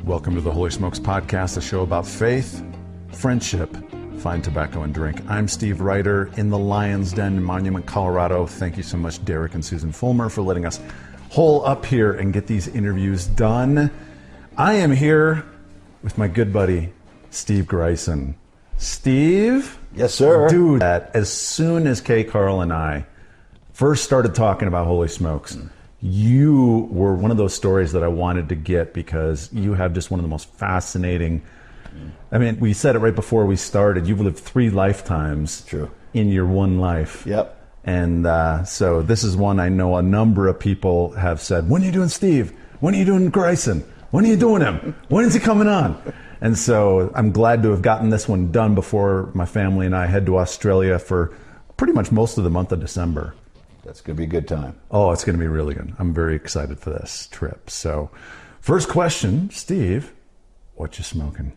Welcome to the Holy Smokes Podcast, a show about faith, friendship, fine tobacco, and drink. I'm Steve Reiter in the Lion's Den in Monument, Colorado. Thank you so much, Derek and Susan Fulmer, for letting us hole up here and get these interviews done. I am here with my good buddy, Steve Greisen. Steve? Yes, sir. Dude, as soon as Kay, Carl, and I first started talking about Holy Smokes, you were one of those stories that I wanted to get because you have just one of the most fascinating... I mean, we said it right before we started. You've lived 3 lifetimes. True. In your one life. Yep. And so this is one I know a number of people have said, when are you doing Steve? When are you doing Greisen? When are you doing him? When is he coming on? And so I'm glad to have gotten this one done before my family and I head to Australia for pretty much most of the month of December. That's going to be a good time. Oh, it's going to be really good. I'm very excited for this trip. So first question, Steve, what you smoking?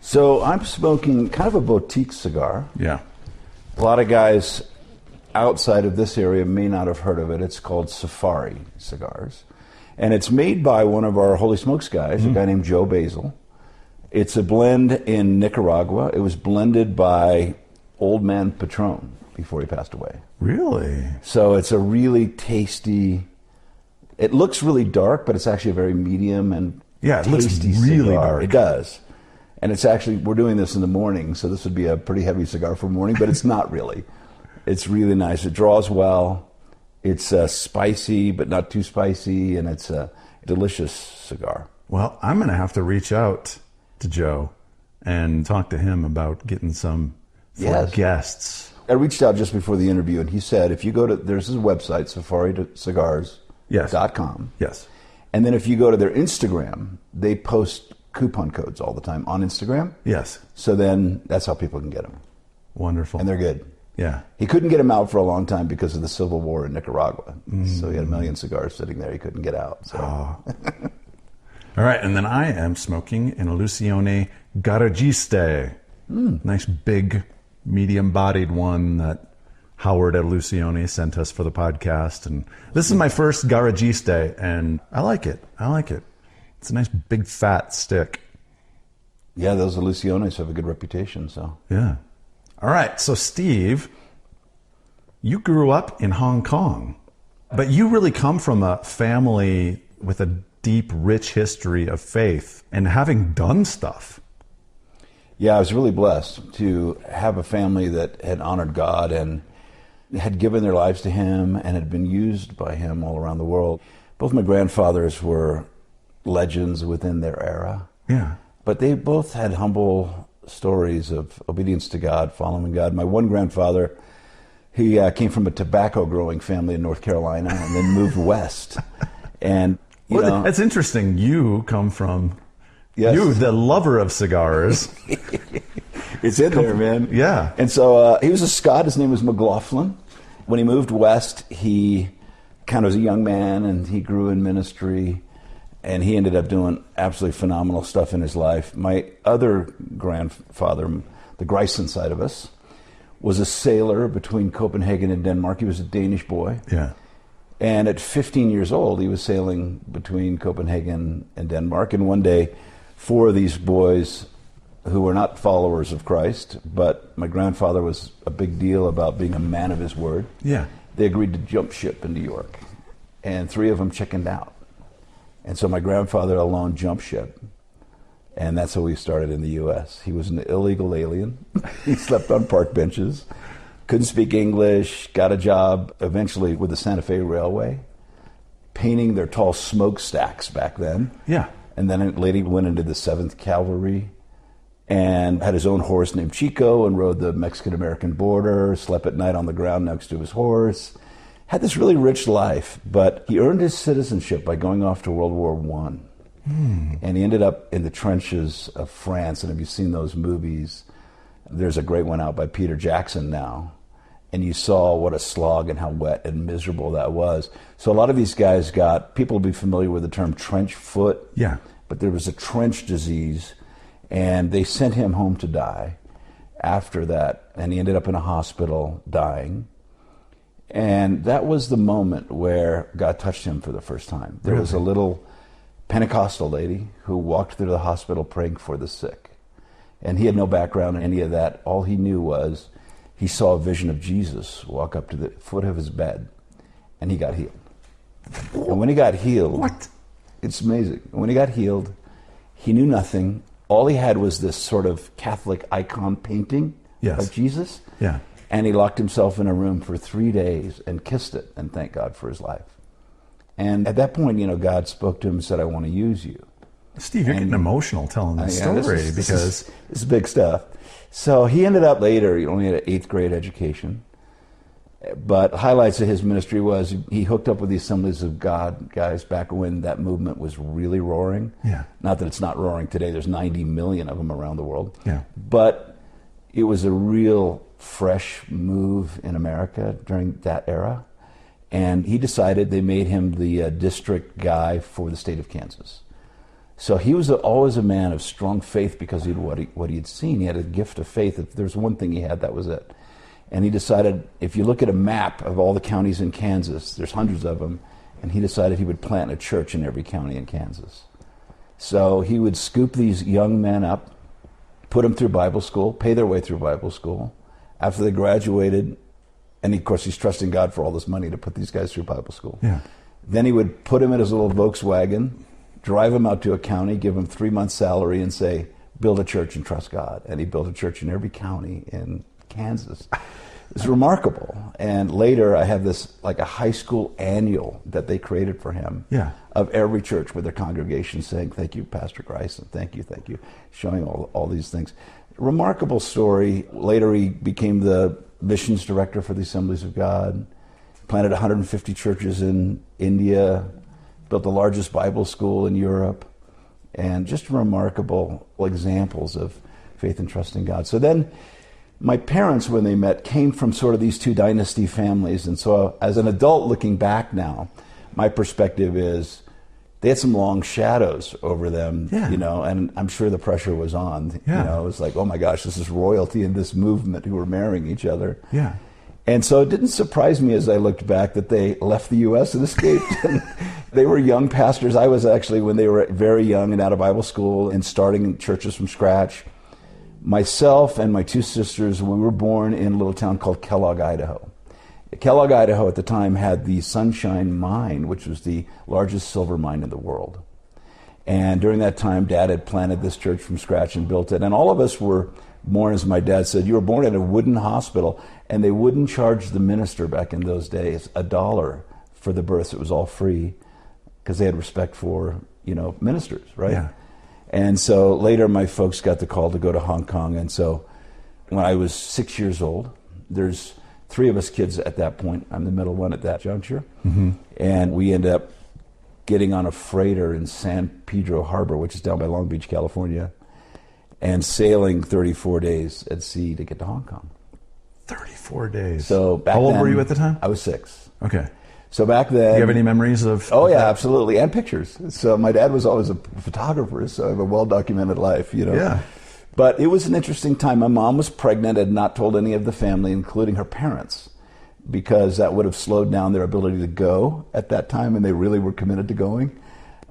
So I'm smoking kind of a boutique cigar. Yeah. A lot of guys outside of this area may not have heard of it. It's called Safari Cigars. And it's made by one of our Holy Smokes guys, a guy named Joe Basil. It's a blend in Nicaragua. It was blended by Old Man Patron before he passed away. Really? So it's a really tasty... It looks really dark, but it's actually a very medium and tasty really cigar. dark. It does. And it's actually, we're doing this in the morning, so this would be a pretty heavy cigar for morning, but it's not really. It's really nice. It draws well. It's spicy, but not too spicy, and it's a delicious cigar. Well, I'm going to have to reach out to Joe and talk to him about getting some for guests. I reached out just before the interview, and he said, if you go to, there's his website, safaricigars.com. Yes. And then if you go to their Instagram, they post coupon codes all the time on Instagram. Yes. So then that's how people can get them. Wonderful. And they're good. Yeah. He couldn't get them out for a long time because of the civil war in Nicaragua. So he had 1 million cigars sitting there he couldn't get out. So. Oh. All right, and then I am smoking an Illusione Garagiste. Nice big, medium-bodied one that Howard at Illusione sent us for the podcast. And this is my first Garagiste, and I like it. It's a nice big fat stick. Yeah, those Illusiones have a good reputation, so. Yeah. All right, so Steve, you grew up in Hong Kong, but you really come from a family with a deep, rich history of faith and having done stuff. Yeah, I was really blessed to have a family that had honored God and had given their lives to Him and had been used by Him all around the world. Both my grandfathers were legends within their era. Yeah. But they both had humble stories of obedience to God, following God. My one grandfather, he came from a tobacco growing family in North Carolina and then moved west. And, you know, that's interesting. You come from... Yes. You, the lover of cigars. It's in there, man. Yeah. And so he was a Scot. His name was McLaughlin. When he moved west, he kind of was a young man, and he grew in ministry, and he ended up doing absolutely phenomenal stuff in his life. My other grandfather, the Greisen side of us, was a sailor between Copenhagen and Denmark. He was a Danish boy. Yeah. And at 15 years old, he was sailing between Copenhagen and Denmark, and one day 4 of these boys who were not followers of Christ, but my grandfather was a big deal about being a man of his word. Yeah. They agreed to jump ship in New York, and 3 of them chickened out. And so my grandfather alone jumped ship, and that's how we started in the U.S. He was an illegal alien. He slept on park benches, couldn't speak English, got a job eventually with the Santa Fe Railway, painting their tall smokestacks back then. Yeah. And then later he went into the 7th Cavalry and had his own horse named Chico and rode the Mexican-American border, slept at night on the ground next to his horse, had this really rich life. But he earned his citizenship by going off to World War I. And he ended up in the trenches of France. And if you've seen those movies, there's a great one out by Peter Jackson now. And you saw what a slog and how wet and miserable that was. So a lot of these guys people will be familiar with the term trench foot. Yeah. But there was a trench disease, and they sent him home to die after that. And he ended up in a hospital dying. And that was the moment where God touched him for the first time. There was a little Pentecostal lady who walked through the hospital praying for the sick. And he had no background in any of that. All he knew was he saw a vision of Jesus walk up to the foot of his bed, and he got healed. And when he got healed... What? It's amazing. When he got healed, he knew nothing. All he had was this sort of Catholic icon painting of Jesus. Yeah. And he locked himself in a room for 3 days and kissed it and thanked God for his life. And at that point, God spoke to him and said, I want to use you. Steve, you're getting emotional telling this story this is big stuff. So he ended up later, he only had an 8th grade education. But highlights of his ministry was he hooked up with the Assemblies of God guys back when that movement was really roaring. Yeah. Not that it's not roaring today. There's 90 million of them around the world. Yeah. But it was a real fresh move in America during that era. And he decided they made him the district guy for the state of Kansas. So he was always a man of strong faith because of what he had seen. He had a gift of faith. If there's one thing he had, that was it. And he decided, if you look at a map of all the counties in Kansas, there's hundreds of them, and he decided he would plant a church in every county in Kansas. So he would scoop these young men up, put them through Bible school, pay their way through Bible school. After they graduated, and of course he's trusting God for all this money to put these guys through Bible school. Yeah. Then he would put them in his little Volkswagen, drive them out to a county, give them 3 months' salary, and say, build a church and trust God. And he built a church in every county in Kansas. It's remarkable. And later I have this, like a high school annual that they created for him of every church with their congregation saying, thank you, Pastor Greisen, thank you, showing all these things. Remarkable story. Later he became the missions director for the Assemblies of God, planted 150 churches in India, built the largest Bible school in Europe, and just remarkable examples of faith and trust in God. So then my parents, when they met, came from sort of these two dynasty families. And so as an adult looking back now, my perspective is they had some long shadows over them, and I'm sure the pressure was on. It was like, oh my gosh, this is royalty in this movement who were marrying each other. Yeah. And so it didn't surprise me as I looked back that they left the U.S. and escaped. And they were young pastors. I was actually, when they were very young and out of Bible school and starting churches from scratch, myself and my 2 sisters, we were born in a little town called Kellogg, Idaho. Kellogg, Idaho at the time had the Sunshine Mine, which was the largest silver mine in the world. And during that time, Dad had planted this church from scratch and built it. And all of us were born, as my dad said, you were born in a wooden hospital, and they wouldn't charge the minister back in those days $1 for the births. It was all free because they had respect for, ministers, right? Yeah. And so later my folks got the call to go to Hong Kong. And so when I was 6 years old, there's 3 of us kids at that point. I'm the middle one at that juncture. Mm-hmm. And we ended up getting on a freighter in San Pedro Harbor, which is down by Long Beach, California, and sailing 34 days at sea to get to Hong Kong. 34 days. So back How old then, were you at the time? I was 6. Okay. So back then... Do you have any memories of... Oh, yeah, absolutely. And pictures. So my dad was always a photographer, so I have a well-documented life, Yeah. But it was an interesting time. My mom was pregnant and not told any of the family, including her parents, because that would have slowed down their ability to go at that time, and they really were committed to going.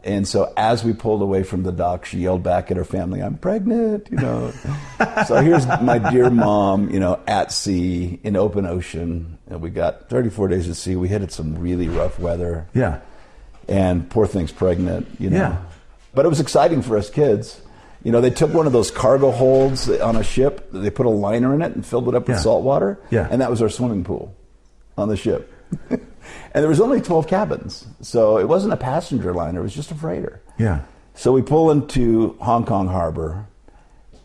And so as we pulled away from the dock, she yelled back at her family, I'm pregnant, So here's my dear mom, at sea in open ocean. And we got 34 days at sea. We hit some really rough weather. Yeah. And poor thing's pregnant, Yeah. But it was exciting for us kids. They took one of those cargo holds on a ship. They put a liner in it and filled it up with salt water. Yeah. And that was our swimming pool on the ship. And there was only 12 cabins. So it wasn't a passenger liner. It was just a freighter. Yeah. So we pull into Hong Kong Harbor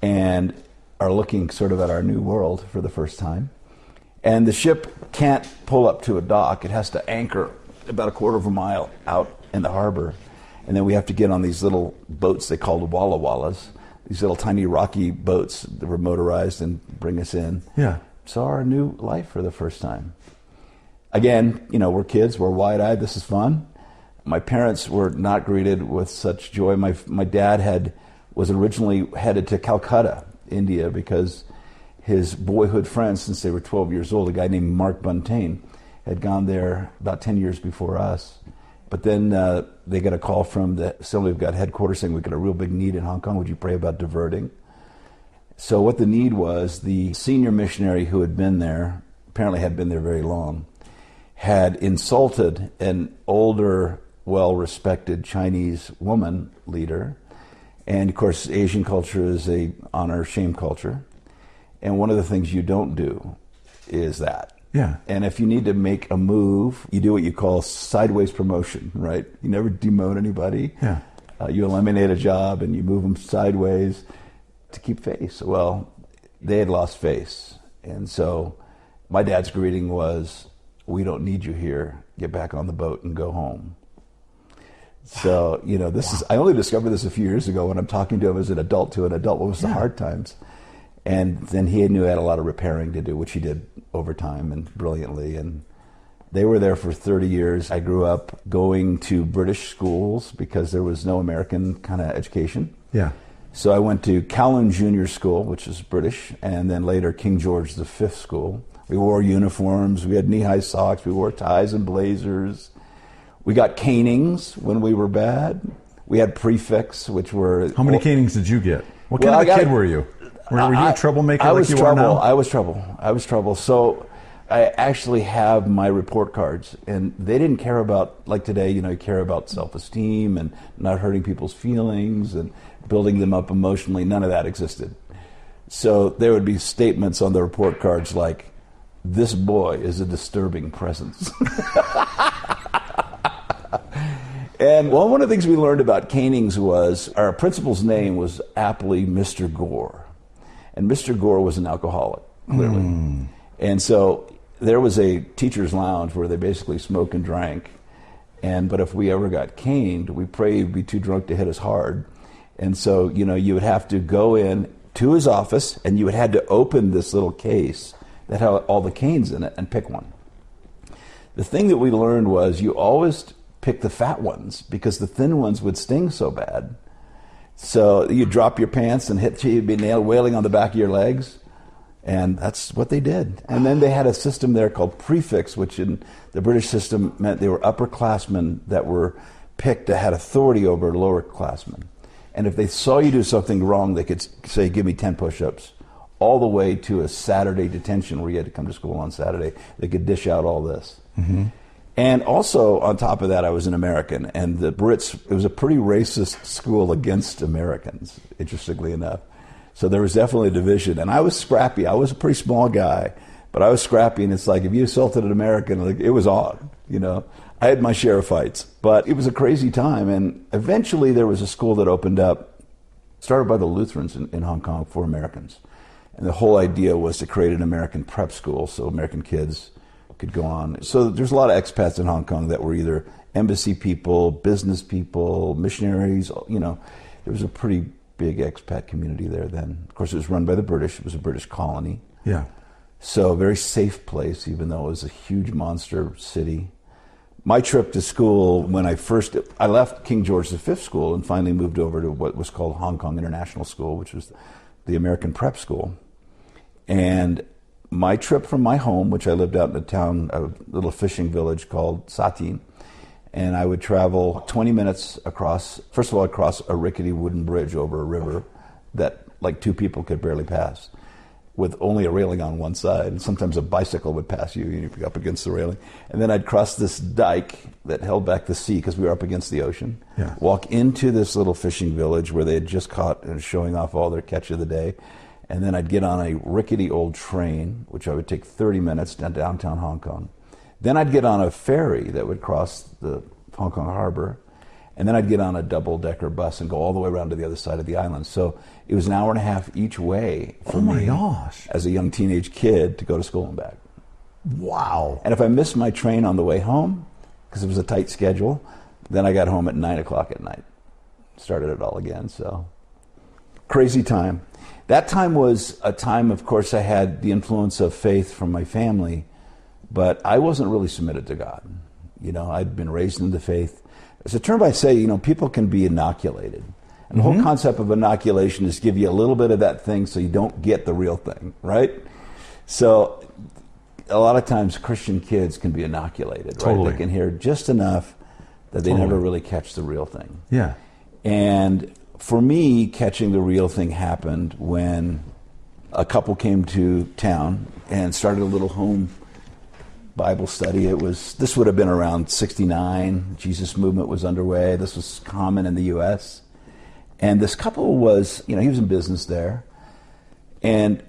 and are looking sort of at our new world for the first time. And the ship can't pull up to a dock. It has to anchor about a quarter of a mile out in the harbor. And then we have to get on these little boats they called Walla Wallas, these little tiny rocky boats that were motorized and bring us in. Yeah. Saw our new life for the first time. Again, we're kids, we're wide-eyed, this is fun. My parents were not greeted with such joy. My dad was originally headed to Calcutta, India, because his boyhood friend, since they were 12 years old, a guy named Mark Buntain, had gone there about 10 years before us. But then they got a call from the Assembly of God headquarters saying, we've got a real big need in Hong Kong. Would you pray about diverting? So what the need was, the senior missionary who had been there, apparently had been there very long, had insulted an older, well-respected Chinese woman leader. And of course, Asian culture is a honor-shame culture. And one of the things you don't do is that. Yeah. And if you need to make a move, you do what you call sideways promotion, right? You never demote anybody. Yeah. You eliminate a job and you move them sideways to keep face. Well, they had lost face. And so my dad's greeting was, we don't need you here. Get back on the boat and go home. So, this is, I only discovered this a few years ago when I'm talking to him as an adult to an adult. What was the hard times? And then he knew he had a lot of repairing to do, which he did over time and brilliantly. And they were there for 30 years. I grew up going to British schools because there was no American kind of education. Yeah. So I went to Calhoun Junior School, which is British, and then later King George V School. We wore uniforms, we had knee-high socks, we wore ties and blazers. We got canings when we were bad. We had prefix, which were... How many canings did you get? What kind of a kid were you? Were you a troublemaker like you are now? I was trouble. So I actually have my report cards, and they didn't care about, like today, you care about self-esteem and not hurting people's feelings and building them up emotionally. None of that existed. So there would be statements on the report cards like, this boy is a disturbing presence. And one of the things we learned about canings was our principal's name was aptly Mr. Gore. And Mr. Gore was an alcoholic, clearly. And so there was a teacher's lounge where they basically smoked and drank. But if we ever got caned, we prayed he'd be too drunk to hit us hard. And so, you would have to go in to his office and you would have to open this little case that had all the canes in it and pick one. The thing that we learned was you always pick the fat ones because the thin ones would sting so bad. So you drop your pants and you'd be nailed wailing on the back of your legs. And that's what they did. And then they had a system there called prefix, which in the British system meant they were upperclassmen that were picked that had authority over lowerclassmen. And if they saw you do something wrong, they could say, give me 10 push-ups. All the way to a Saturday detention where you had to come to school on Saturday. They could dish out all this. Mm-hmm. And also, on top of that, I was an American. And the Brits, it was a pretty racist school against Americans, interestingly enough. So there was definitely a division. And I was scrappy. I was a pretty small guy, but I was scrappy. And it's like, if you assaulted an American, it was on, I had my share of fights. But it was a crazy time. And eventually there was a school that opened up, started by the Lutherans in Hong Kong for Americans. And the whole idea was to create an American prep school so American kids could go on. So there's a lot of expats in Hong Kong that were either embassy people, business people, missionaries. There was a pretty big expat community there then. Of course, it was run by the British. It was a British colony. Yeah. So a very safe place, even though it was a huge monster city. My trip to school, when I left King George V School and finally moved over to what was called Hong Kong International School, which was the American prep school. And my trip from my home, which I lived out in a little fishing village called Satin, and I would travel 20 minutes across a rickety wooden bridge over a river that like two people could barely pass, with only a railing on one side. And sometimes a bicycle would pass you, and you'd be up against the railing. And then I'd cross this dike that held back the sea because we were up against the ocean, walk into this little fishing village where they had just caught and showing off all their catch of the day. And then I'd get on a rickety old train, which I would take 30 minutes down downtown Hong Kong. Then I'd get on a ferry that would cross the Hong Kong harbor. And then I'd get on a double-decker bus and go all the way around to the other side of the island. So it was an hour and a half each way for me as a young teenage kid to go to school and back. Wow. And if I missed my train on the way home, because it was a tight schedule, then I got home at 9 o'clock at night. Started it all again, so crazy time. That time was a time, of course, I had the influence of faith from my family, but I wasn't really submitted to God. I'd been raised in the faith. As a term I say, people can be inoculated. And the whole concept of inoculation is give you a little bit of that thing so you don't get the real thing, right? So a lot of times Christian kids can be inoculated, right? Totally. They can hear just enough that they never really catch the real thing. Yeah. And for me, catching the real thing happened when a couple came to town and started a little home Bible study. This would have been around 69. Jesus movement was underway. This was common in the U.S. And this couple was, he was in business there. And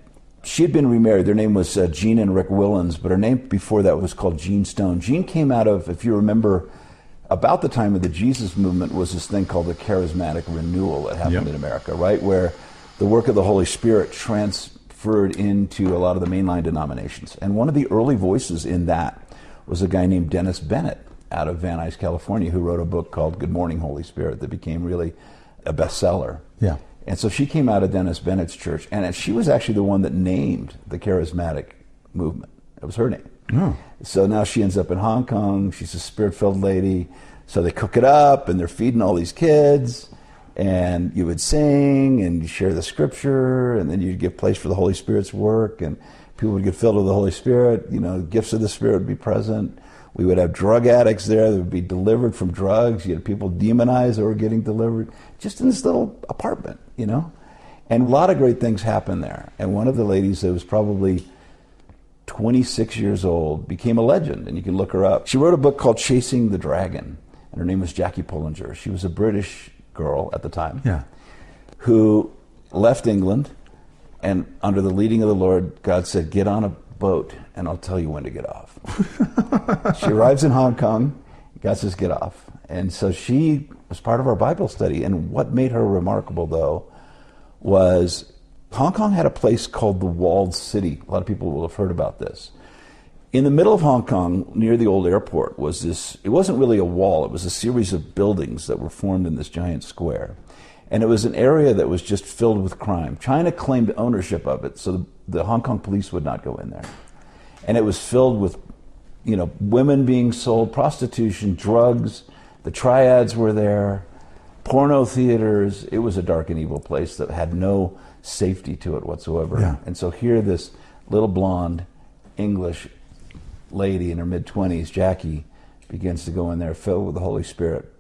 she had been remarried. Their name was Jean and Rick Willens, but her name before that was called Jean Stone. Jean came out of, if you remember, about the time of the Jesus movement was this thing called the charismatic renewal that happened in America, right? Where the work of the Holy Spirit transferred into a lot of the mainline denominations. And one of the early voices in that was a guy named Dennis Bennett out of Van Nuys, California, who wrote a book called Good Morning, Holy Spirit that became really a bestseller. Yeah. And so she came out of Dennis Bennett's church, and she was actually the one that named the charismatic movement. It was her name. Oh. So now she ends up in Hong Kong. She's a spirit-filled lady. So they cook it up, and they're feeding all these kids, and you would sing, and you share the scripture, and then you'd give place for the Holy Spirit's work, and people would get filled with the Holy Spirit. Gifts of the Spirit would be present. We would have drug addicts there that would be delivered from drugs. You had people demonized that were getting delivered, just in this little apartment, And a lot of great things happened there. And one of the ladies that was probably 26 years old became a legend, and you can look her up. She wrote a book called Chasing the Dragon, and her name was Jackie Pullinger. She was a British girl at the time who left England, and under the leading of the Lord, God said, get on a boat, and I'll tell you when to get off. She arrives in Hong Kong, God says, get off. And so she was part of our Bible study, and what made her remarkable, though, was Hong Kong had a place called the Walled City. A lot of people will have heard about this. In the middle of Hong Kong, near the old airport, was this, it wasn't really a wall, it was a series of buildings that were formed in this giant square. And it was an area that was just filled with crime. China claimed ownership of it, so the Hong Kong police would not go in there. And it was filled with, women being sold, prostitution, drugs, the triads were there, porno theaters. It was a dark and evil place that had no safety to it whatsoever. Yeah. And so here this little blonde English lady in her mid-20s, Jackie, begins to go in there filled with the Holy Spirit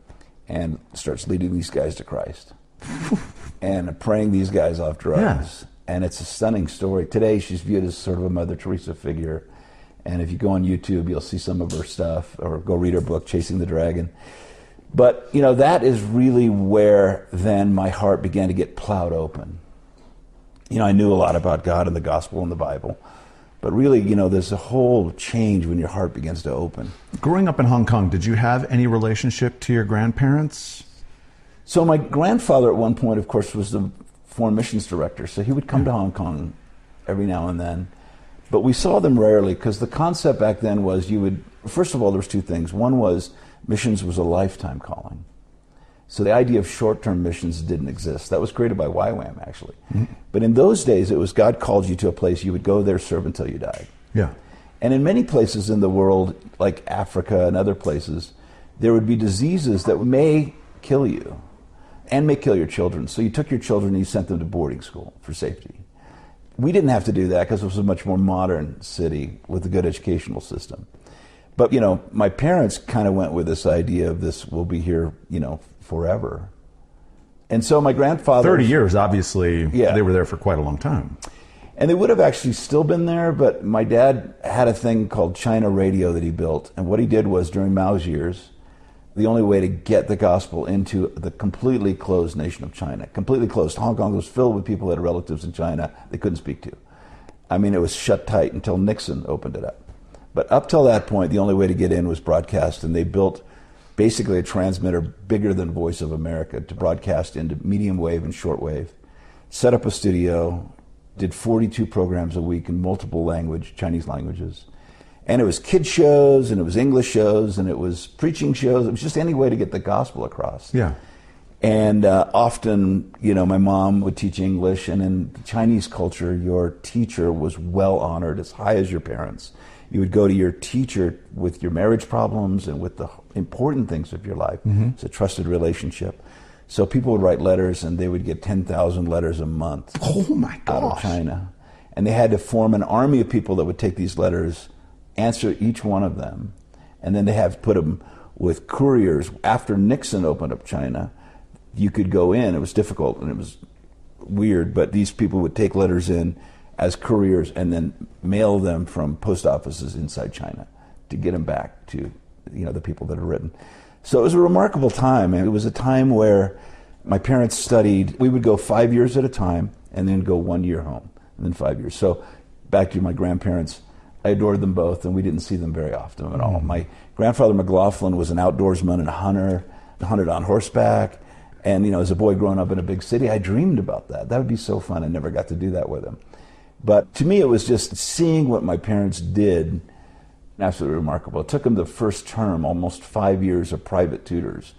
and starts leading these guys to Christ and praying these guys off drugs. Yeah. And it's a stunning story. Today she's viewed as sort of a Mother Teresa figure. And if you go on YouTube, you'll see some of her stuff, or go read her book, Chasing the Dragon. But, that is really where then my heart began to get plowed open. I knew a lot about God and the gospel and the Bible. But really, there's a whole change when your heart begins to open. Growing up in Hong Kong, did you have any relationship to your grandparents? So my grandfather at one point, of course, was the foreign missions director. So he would come to Hong Kong every now and then. But we saw them rarely, because the concept back then was first of all, there was two things. One was missions was a lifetime calling. So the idea of short-term missions didn't exist. That was created by YWAM, actually. Mm-hmm. But in those days, it was God called you to a place, you would go there, serve until you died. Yeah. And in many places in the world, like Africa and other places, there would be diseases that may kill you and may kill your children. So you took your children and you sent them to boarding school for safety. We didn't have to do that because it was a much more modern city with a good educational system. But, my parents kind of went with this idea of this, we'll be here, forever. And so my grandfather... 30 years, obviously, they were there for quite a long time. And they would have actually still been there, but my dad had a thing called China Radio that he built. And what he did was, during Mao's years, the only way to get the gospel into the completely closed nation of China, completely closed. Hong Kong was filled with people that had relatives in China they couldn't speak to. I mean, it was shut tight until Nixon opened it up. But up till that point, the only way to get in was broadcast, and they built basically a transmitter bigger than Voice of America to broadcast into medium wave and short wave. Set up a studio, did 42 programs a week in multiple Chinese languages. And it was kid shows, and it was English shows, and it was preaching shows. It was just any way to get the gospel across. Yeah. And often, my mom would teach English, and in Chinese culture, your teacher was well honored, as high as your parents. You would go to your teacher with your marriage problems and with the important things of your life. Mm-hmm. It's a trusted relationship. So people would write letters, and they would get 10,000 letters a month. Oh my gosh. Out of China. And they had to form an army of people that would take these letters, answer each one of them, and then they have put them with couriers. After Nixon opened up China, you could go in. It was difficult and it was weird, but these people would take letters in as couriers and then mail them from post offices inside China to get them back to the people that had written. So it was a remarkable time, and it was a time where my parents studied. We would go 5 years at a time and then go 1 year home and then 5 years. So back to my grandparents, I adored them both, and we didn't see them very often at all. My grandfather McLaughlin was an outdoorsman and a hunter, hunted on horseback. And, as a boy growing up in a big city, I dreamed about that. That would be so fun. I never got to do that with him. But to me, it was just seeing what my parents did, absolutely remarkable. It took them the first term, almost 5 years of private tutors,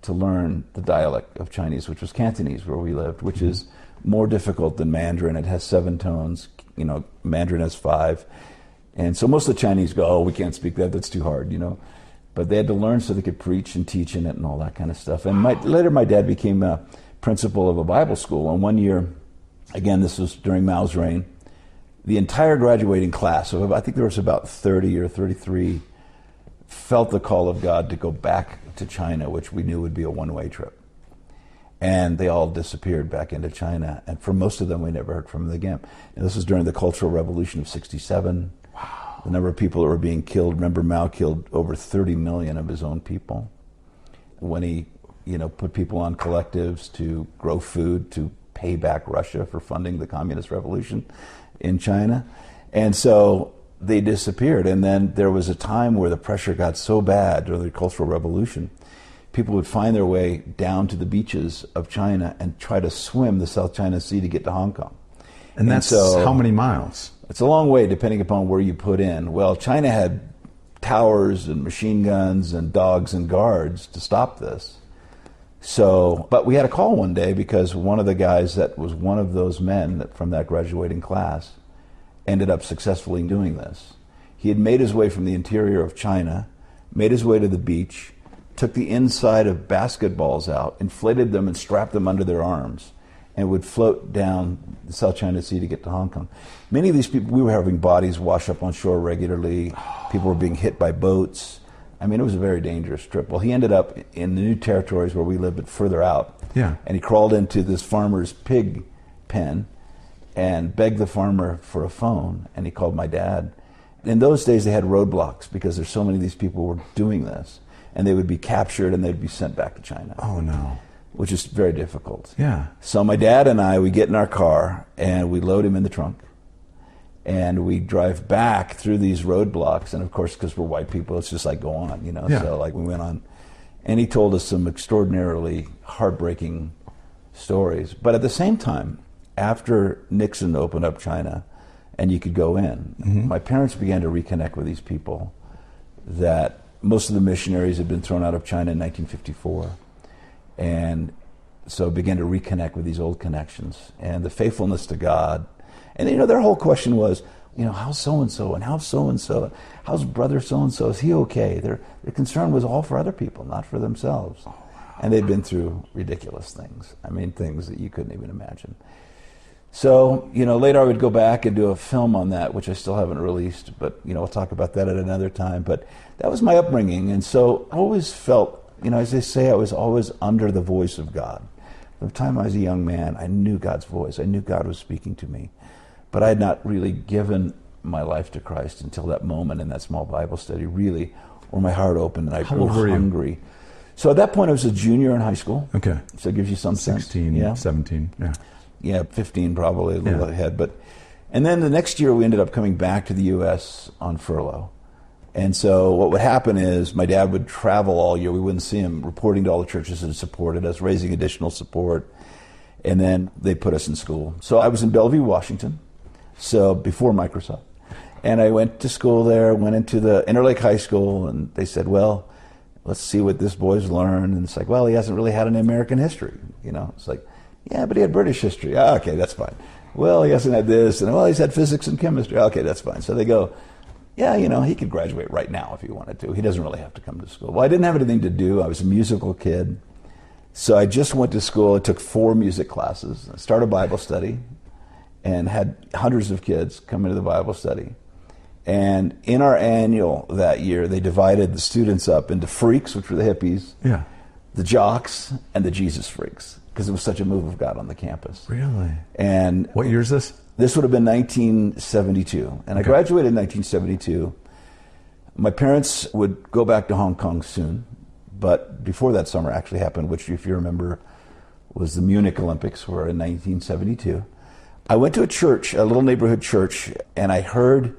to learn the dialect of Chinese, which was Cantonese, where we lived, which is more difficult than Mandarin. It has 7 tones. Mandarin has 5. And so most of the Chinese go, we can't speak that. That's too hard, But they had to learn so they could preach and teach in it and all that kind of stuff. And later my dad became a principal of a Bible school. And one year, again, this was during Mao's reign, the entire graduating class, so I think there was about 30 or 33, felt the call of God to go back to China, which we knew would be a one-way trip. And they all disappeared back into China. And for most of them, we never heard from them again. And this was during the Cultural Revolution of '67. Wow. The number of people that were being killed. Remember, Mao killed over 30 million of his own people when he, put people on collectives to grow food to pay back Russia for funding the communist revolution in China. And so they disappeared. And then there was a time where the pressure got so bad during the Cultural Revolution, people would find their way down to the beaches of China and try to swim the South China Sea to get to Hong Kong. And that's how many miles? It's a long way, depending upon where you put in. Well, China had towers and machine guns and dogs and guards to stop this. So, but we had a call one day because one of the guys that was one of those men from that graduating class ended up successfully doing this. He had made his way from the interior of China, made his way to the beach, took the inside of basketballs out, inflated them and strapped them under their arms, and would float down the South China Sea to get to Hong Kong. Many of these people, we were having bodies wash up on shore regularly. People were being hit by boats. I mean, it was a very dangerous trip. Well, he ended up in the new territories where we lived, but further out. Yeah. And he crawled into this farmer's pig pen and begged the farmer for a phone, and he called my dad. In those days, they had roadblocks because there's so many of these people were doing this, and they would be captured and they'd be sent back to China. Oh, no. Which is very difficult. Yeah. So my dad and I, we get in our car, and we load him in the trunk, and we drive back through these roadblocks. And of course, because we're white people, it's just like, go on, Yeah. So like we went on, and he told us some extraordinarily heartbreaking stories. But at the same time, after Nixon opened up China and you could go in, my parents began to reconnect with these people that most of the missionaries had been thrown out of China in 1954. And so began to reconnect with these old connections and the faithfulness to God. And their whole question was, how's so-and-so and how's so-and-so? How's brother so-and-so? Is he okay? Their concern was all for other people, not for themselves. And they'd been through ridiculous things. I mean, things that you couldn't even imagine. So, later I would go back and do a film on that, which I still haven't released, but, we'll talk about that at another time. But that was my upbringing. And so I always felt, as they say, I was always under the voice of God. From the time I was a young man, I knew God's voice. I knew God was speaking to me. But I had not really given my life to Christ until that moment in that small Bible study, really, where my heart opened and I grew hungry. So at that point, I was a junior in high school. Okay. So it gives you some 16, sense. 17, yeah. Yeah, 15 probably, a little ahead. And then the next year, we ended up coming back to the U.S. on furlough. And so what would happen is my dad would travel all year. We wouldn't see him, reporting to all the churches that supported us, raising additional support. And then they put us in school. So I was in Bellevue, Washington, so before Microsoft. And I went to school there, went into the Interlake High School, and they said, well, let's see what this boy's learned. And it's like, well, he hasn't really had an American history. It's like, yeah, but he had British history. Ah, okay, that's fine. Well, he hasn't had this. And, well, he's had physics and chemistry. Okay, that's fine. So they go, yeah, he could graduate right now if he wanted to. He doesn't really have to come to school. Well, I didn't have anything to do. I was a musical kid. So I just went to school. I took 4 music classes. I started Bible study and had hundreds of kids come into the Bible study. And in our annual that year, they divided the students up into freaks, which were the hippies, Yeah. the jocks, and the Jesus freaks, because it was such a move of God on the campus. Really? And What year is this? this would have been 1972. And I graduated in 1972. My parents would go back to Hong Kong soon, but before that summer actually happened, which, if you remember, was the Munich Olympics, were in 1972. I went to a church, a little neighborhood church, and I heard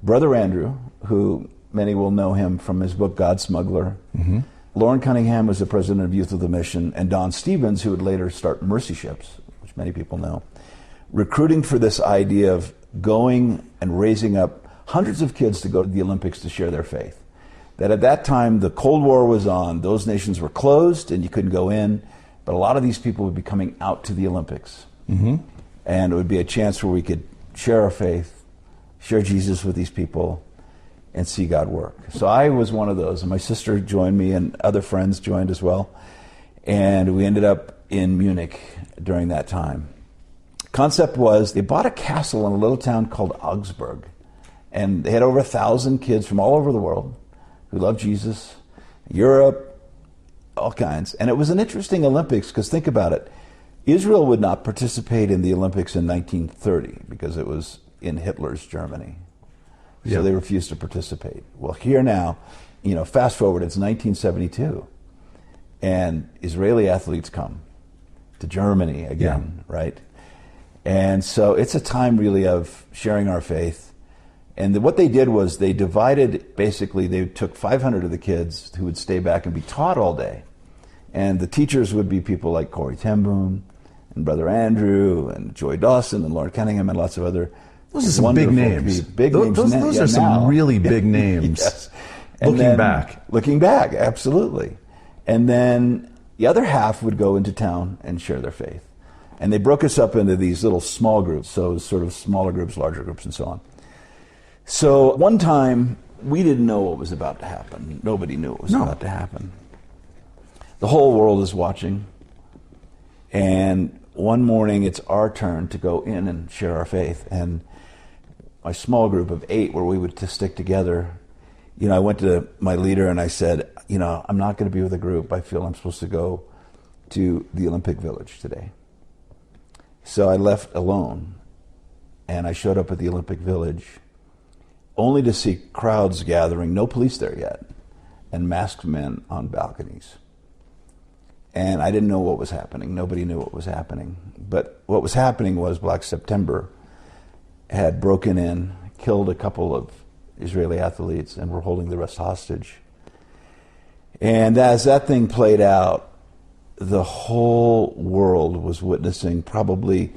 Brother Andrew, who many will know him from his book God Smuggler. Mm-hmm. Lauren Cunningham was the president of Youth of the Mission, and Don Stevens, who would later start Mercy Ships, which many people know, recruiting for this idea of going and raising up hundreds of kids to go to the Olympics to share their faith. That at that time, the Cold War was on, those nations were closed and you couldn't go in, but a lot of these people would be coming out to the Olympics. Mm-hmm. And it would be a chance where we could share our faith, share Jesus with these people, and see God work. So I was one of those, and my sister joined me, and other friends joined as well. And we ended up in Munich during that time. Concept was they bought a castle in a little town called Augsburg, and they had over 1,000 kids from all over the world who loved Jesus, Europe, all kinds. And it was an interesting Olympics, because think about it. Israel would not participate in the Olympics in 1930 because it was in Hitler's Germany. So they refused to participate. Well, here now, fast forward, it's 1972, and Israeli athletes come to Germany again, right? And so it's a time really of sharing our faith. And what they did was they divided, basically, they took 500 of the kids who would stay back and be taught all day. And the teachers would be people like Corrie ten Boom and Brother Andrew and Joy Dawson and Lauren Cunningham and lots of other Those are some big names. Those are some really big names. Yes. Looking back, absolutely. And then the other half would go into town and share their faith. And they broke us up into these little small groups, so sort of smaller groups, larger groups, and so on. So one time, we didn't know what was about to happen. Nobody knew what was about to happen. The whole world is watching. And one morning, it's our turn to go in and share our faith. And my small group of 8, where we would stick together, I went to my leader and I said, I'm not going to be with a group. I feel I'm supposed to go to the Olympic Village today. So I left alone, and I showed up at the Olympic Village, only to see crowds gathering, no police there yet, and masked men on balconies. And I didn't know what was happening. Nobody knew what was happening. But what was happening was Black September had broken in, killed a couple of Israeli athletes, and were holding the rest hostage. And as that thing played out, the whole world was witnessing probably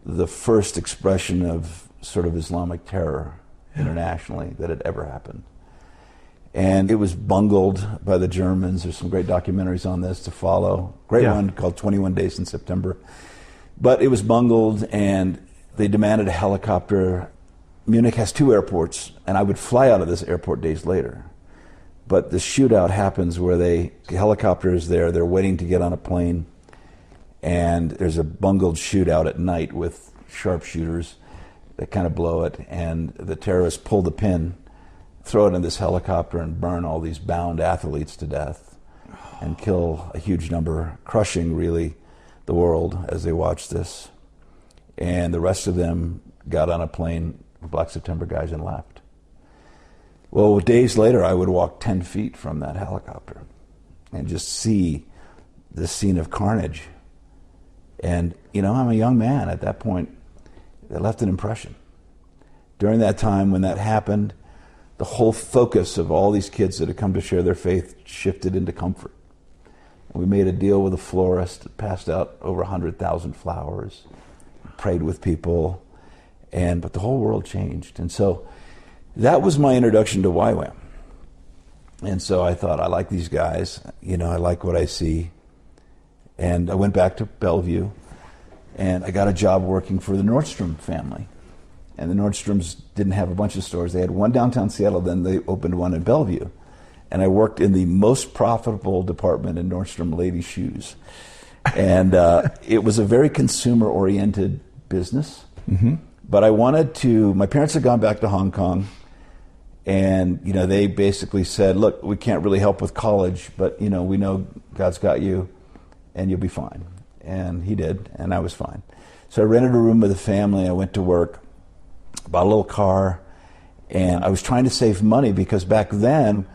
the first expression of sort of Islamic terror internationally that had ever happened. And it was bungled by the Germans. There's some great documentaries on this to follow. Great one called 21 Days in September. But it was bungled, and they demanded a helicopter. Munich has 2 airports, and I would fly out of this airport days later. But the shootout happens where the helicopter is there, they're waiting to get on a plane, and there's a bungled shootout at night with sharpshooters that kind of blow it, and the terrorists pull the pin, throw it in this helicopter, and burn all these bound athletes to death and kill a huge number, crushing really the world as they watched this. And the rest of them got on a plane with Black September guys and left. Well, days later, I would walk 10 feet from that helicopter and just see this scene of carnage. And, I'm a young man at that point. That left an impression. During that time when that happened, the whole focus of all these kids that had come to share their faith shifted into comfort. And we made a deal with a florist, passed out over 100,000 flowers, prayed with people, but the whole world changed. And so that was my introduction to YWAM. And so I thought, I like these guys, I like what I see. And I went back to Bellevue, and I got a job working for the Nordstrom family. And the Nordstroms didn't have a bunch of stores. They had one downtown Seattle, then they opened one in Bellevue. And I worked in the most profitable department in Nordstrom ladies' shoes. And it was a very consumer-oriented business. Mm-hmm. But I wanted to, my parents had gone back to Hong Kong. And, they basically said, look, we can't really help with college, but, we know God's got you and you'll be fine. And he did, and I was fine. So I rented a room with a family. I went to work, bought a little car, and I was trying to save money because back then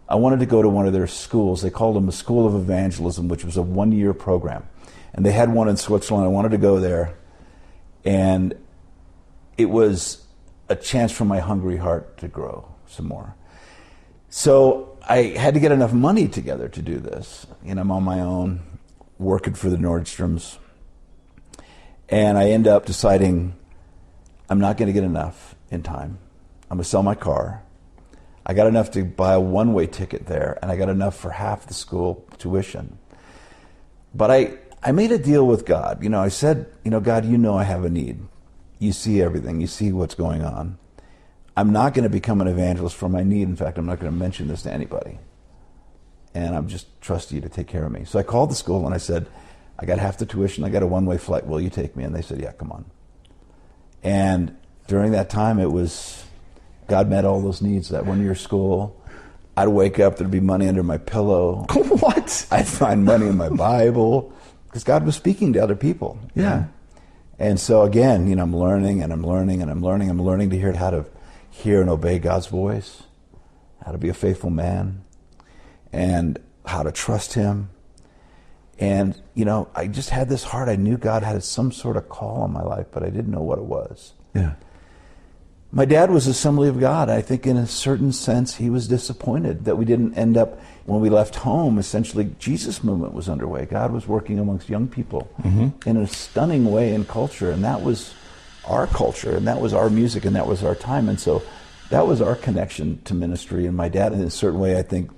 I wanted to go to one of their schools. They called them a School of Evangelism, which was a 1-year program. And they had one in Switzerland. I wanted to go there. And it was a chance for my hungry heart to grow some more. So I had to get enough money together to do this. I'm on my own, working for the Nordstroms. And I end up deciding I'm not going to get enough in time. I'm going to sell my car. I got enough to buy a one-way ticket there, and I got enough for half the school tuition. But I made a deal with God. I said, God, I have a need. You see everything. You see what's going on. I'm not going to become an evangelist for my need. In fact, I'm not going to mention this to anybody. And I'm just trusting you to take care of me. So I called the school and I said, I got half the tuition. I got a one-way flight. Will you take me? And they said, yeah, come on. And during that time, it was, God met all those needs. That 1-year school, I'd wake up, there'd be money under my pillow. What? I'd find money in my Bible because God was speaking to other people. Yeah. And so again, I'm learning and I'm learning and I'm learning. I'm learning to hear how to hear and obey God's voice, how to be a faithful man, and how to trust him. And, I just had this heart. I knew God had some sort of call on my life, but I didn't know what it was. Yeah. My dad was Assembly of God. I think in a certain sense he was disappointed that we didn't end up, when we left home, essentially Jesus movement was underway. God was working amongst young people in a stunning way in culture, and that was our culture, and that was our music, and that was our time. And so that was our connection to ministry. And my dad, in a certain way, I think,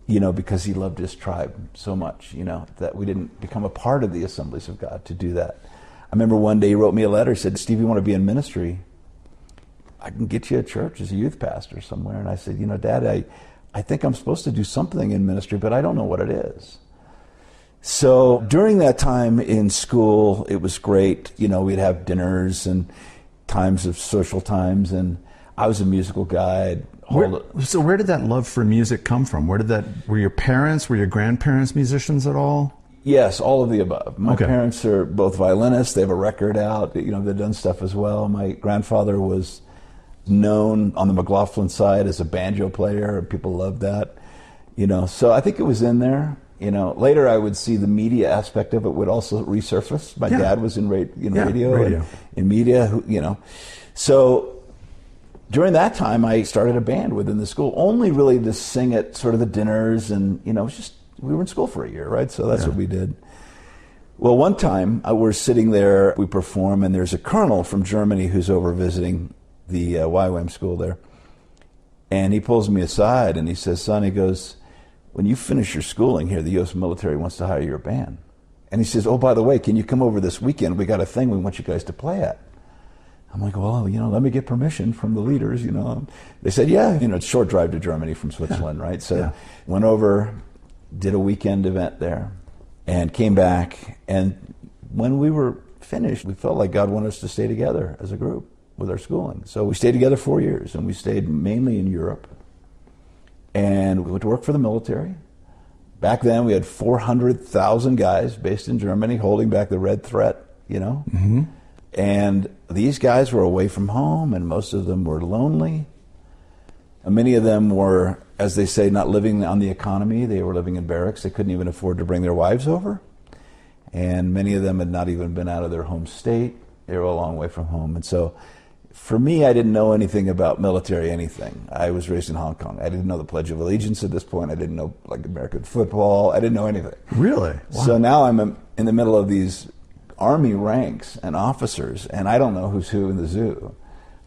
because he loved his tribe so much, that we didn't become a part of the Assemblies of God to do that. I remember one day he wrote me a letter, said, Steve, you want to be in ministry? I can get you a church as a youth pastor somewhere. And I said, Dad, I think I'm supposed to do something in ministry, but I don't know what it is. So during that time in school, it was great. We'd have dinners and times of social times, and I was a musical guy. So where did that love for music come from? Were your parents, were your grandparents musicians at all? Yes, all of the above. My parents are both violinists. They have a record out. They've done stuff as well. My grandfather was known on the McLaughlin side as a banjo player, and people loved that. So I think it was in there. Later I would see the media aspect of it would also resurface. My dad was in radio. And in media, So during that time, I started a band within the school, only really to sing at sort of the dinners, and it was just, we were in school for a year, right? So that's what we did. Well, one time we're sitting there, we perform, and there's a colonel from Germany who's over visiting the YWAM school there, and he pulls me aside and he says, son, he goes, when you finish your schooling here, the U.S. military wants to hire your band. And he says, oh, by the way, can you come over this weekend? We got a thing we want you guys to play at. I'm like, well, let me get permission from the leaders, They said, yeah, it's a short drive to Germany from Switzerland, right? So went over, did a weekend event there, and came back. And when we were finished, we felt like God wanted us to stay together as a group with our schooling. So we stayed together 4 years, and we stayed mainly in Europe. And we went to work for the military. Back then, we had 400,000 guys based in Germany holding back the red threat, And these guys were away from home, and most of them were lonely. And many of them were, as they say, not living on the economy. They were living in barracks. They couldn't even afford to bring their wives over. And many of them had not even been out of their home state. They were a long way from home. And so for me, I didn't know anything about military anything. I was raised in Hong Kong. I didn't know the Pledge of Allegiance at this point. I didn't know American football. I didn't know anything. Really? Wow. So now I'm in the middle of these Army ranks and officers, and I don't know who's who in the zoo,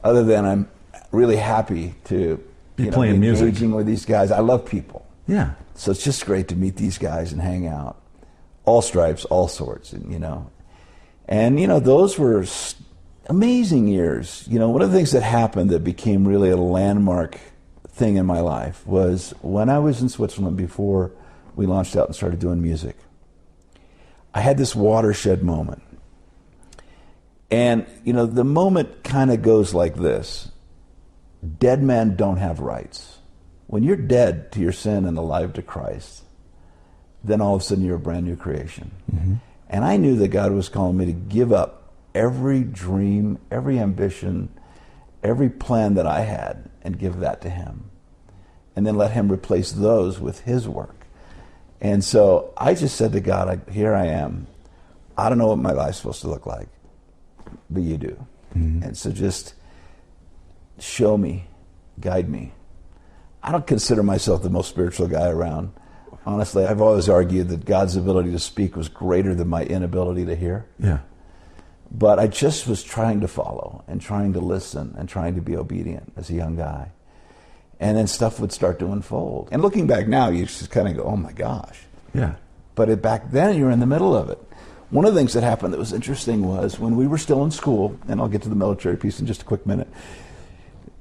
other than I'm really happy to be playing music, engaging with these guys. I love people. Yeah. So it's just great to meet these guys and hang out, all stripes, all sorts, and those were amazing years. One of the things that happened that became really a landmark thing in my life was when I was in Switzerland before we launched out and started doing music. I had this watershed moment. And, the moment kind of goes like this. dead men don't have rights. When you're dead to your sin and alive to Christ, then all of a sudden you're a brand new creation. Mm-hmm. And I knew that God was calling me to give up every dream, every ambition, every plan that I had and give that to him. And then let him replace those with his work. And so I just said to God, here I am. I don't know what my life's supposed to look like, but you do. Mm-hmm. And so just show me, guide me. I don't consider myself the most spiritual guy around. Honestly, I've always argued that God's ability to speak was greater than my inability to hear. Yeah. But I just was trying to follow and trying to listen and trying to be obedient as a young guy. And then stuff would start to unfold. And looking back now, you just kind of go, oh my gosh. Yeah. But back then, you were in the middle of it. One of the things that happened that was interesting was when we were still in school, and I'll get to the military piece in just a quick minute,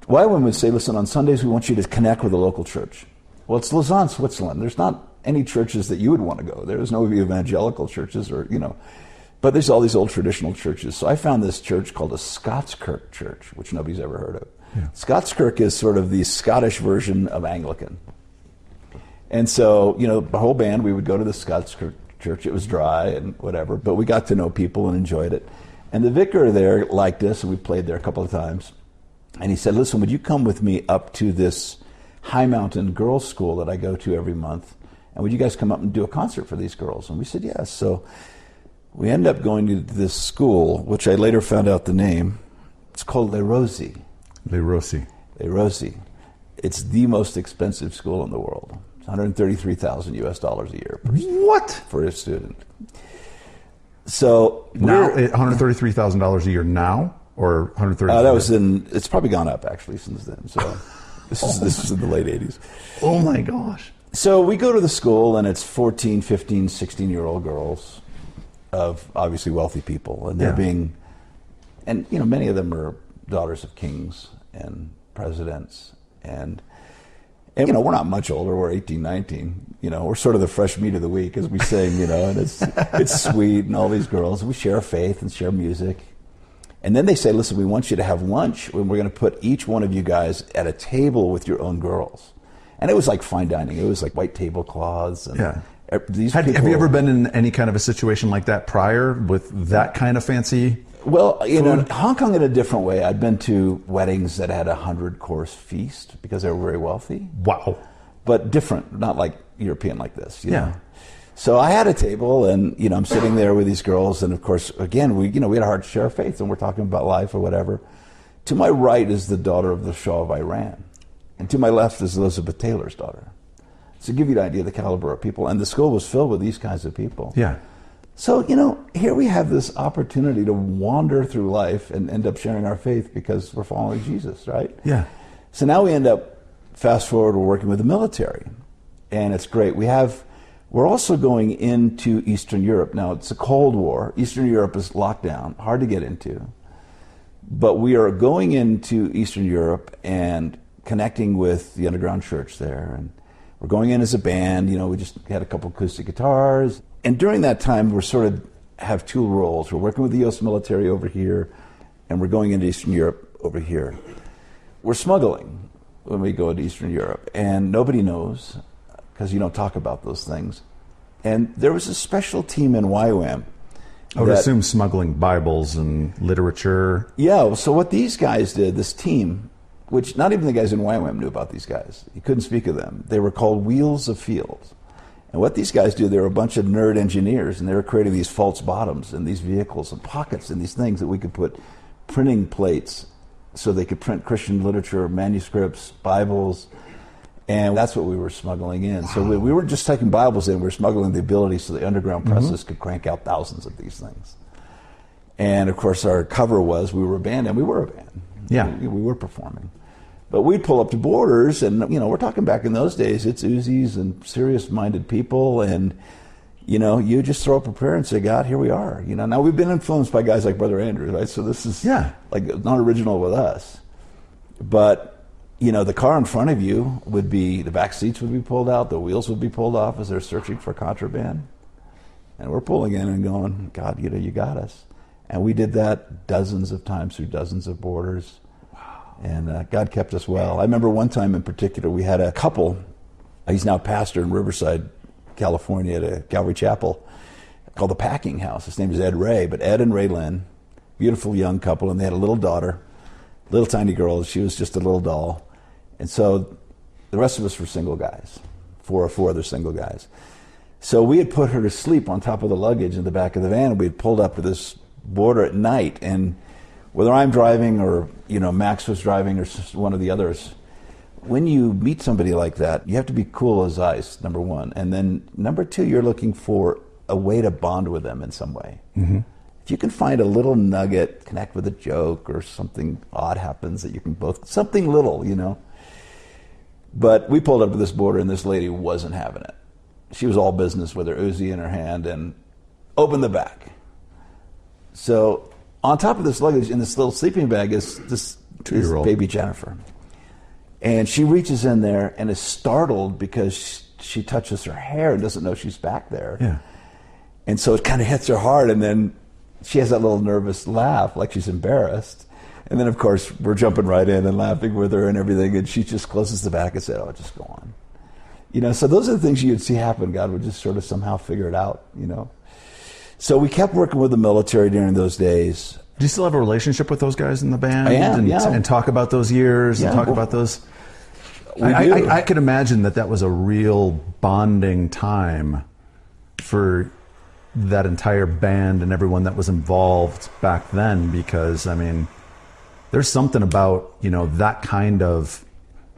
YWAM would say, listen, on Sundays we want you to connect with a local church. Well, it's Lausanne, Switzerland. There's not any churches that you would want to go. There's no evangelical churches or, but there's all these old traditional churches. So I found this church called a Scots-Kirk church, which nobody's ever heard of. Yeah. Scots-Kirk is sort of the Scottish version of Anglican. And so, the whole band, we would go to the Scots-Kirk church. It was dry and whatever, but we got to know people and enjoyed it. And the vicar there liked us, and we played there a couple of times. And he said, listen, would you come with me up to this high mountain girls' school that I go to every month? And would you guys come up and do a concert for these girls? And we said, yes. So we ended up going to this school, which I later found out the name. It's called Les Rosiers. Les Rosiers. Les Rosiers. It's the most expensive school in the world. It's $133,000 US a year. What? For a student. So now $133,000 a year now, or $133,000? That was it's probably gone up actually since then. So this is in the late 80s. Oh my gosh. So we go to the school, and it's 14, 15, 16-year-old girls of obviously wealthy people, and they're many of them are daughters of kings and presidents, and we're not much older. We're 18, 19. We're sort of the fresh meat of the week, as we sing, and it's sweet, and all these girls. We share faith and share music. And then they say, listen, we want you to have lunch, and we're going to put each one of you guys at a table with your own girls. And it was like fine dining. It was like white tablecloths. And yeah. Have you ever been in any kind of a situation like that prior with that kind of fancy? Well, in Hong Kong in a different way. I'd been to weddings that had a 100-course feast because they were very wealthy. Wow. But different, not like European like this. You know? So I had a table, and I'm sitting there with these girls, and of course, again, we had a hard share of faith, and we're talking about life or whatever. To my right is the daughter of the Shah of Iran. And to my left is Elizabeth Taylor's daughter. So give you an idea of the caliber of people. And the school was filled with these kinds of people. Yeah. So, here we have this opportunity to wander through life and end up sharing our faith because we're following Jesus, right? Yeah. So now we end up, fast forward, we're working with the military. And it's great. We're also going into Eastern Europe. Now, it's a Cold War. Eastern Europe is locked down, hard to get into. But we are going into Eastern Europe and connecting with the underground church there, and we're going in as a band. We just had a couple acoustic guitars, and during that time we're sort of have two roles. We're working with the U.S. military over here, and we're going into Eastern Europe over here. We're smuggling when we go into Eastern Europe, and nobody knows because you don't talk about those things. And there was a special team in YWAM. I would assume smuggling Bibles and literature. Yeah, so what these guys did, this team, which not even the guys in YWAM knew about these guys. You couldn't speak of them. They were called Wheels of Fields. And what these guys do, they were a bunch of nerd engineers, and they were creating these false bottoms in these vehicles and pockets and these things that we could put printing plates so they could print Christian literature, manuscripts, Bibles, and that's what we were smuggling in. Wow. So we weren't just taking Bibles in, we were smuggling the ability so the underground presses could crank out thousands of these things. And of course our cover was we were a band, and we were a band. Yeah. We were performing. But we'd pull up to borders, and we're talking back in those days, it's Uzis and serious-minded people, and you just throw up a prayer and say, God, here we are. Now we've been influenced by guys like Brother Andrew, right? So this is like not original with us. But the car in front of you the back seats would be pulled out, the wheels would be pulled off as they're searching for contraband, and we're pulling in and going, God, you got us. And we did that dozens of times through dozens of borders. Wow. And God kept us well. I remember one time in particular, we had a couple. He's now pastor in Riverside, California, at a Calvary Chapel called the Packing House. His name is Ed Ray, but Ed and Ray Lynn, beautiful young couple, and they had a little daughter, little tiny girl. She was just a little doll. And so the rest of us were single guys, four other single guys. So we had put her to sleep on top of the luggage in the back of the van, and we had pulled up to this border at night, and whether I'm driving or, Max was driving or one of the others, when you meet somebody like that, you have to be cool as ice, number one. And then number two, you're looking for a way to bond with them in some way. Mm-hmm. If you can find a little nugget, connect with a joke or something odd happens that you can both, something little, But we pulled up to this border and this lady wasn't having it. She was all business with her Uzi in her hand and opened the back. So on top of this luggage in this little sleeping bag is this 2-year-old baby Jennifer. And she reaches in there and is startled because she touches her hair and doesn't know she's back there. Yeah. And so it kind of hits her hard, and then she has that little nervous laugh like she's embarrassed. And then, of course, we're jumping right in and laughing with her and everything, and she just closes the back and said, "Oh, just go on." So those are the things you'd see happen. God would just sort of somehow figure it out, So we kept working with the military during those days. Do you still have a relationship with those guys in the band? I am, and talk about those years and talk about those? I could imagine that was a real bonding time for that entire band and everyone that was involved back then, because, there's something about, that kind of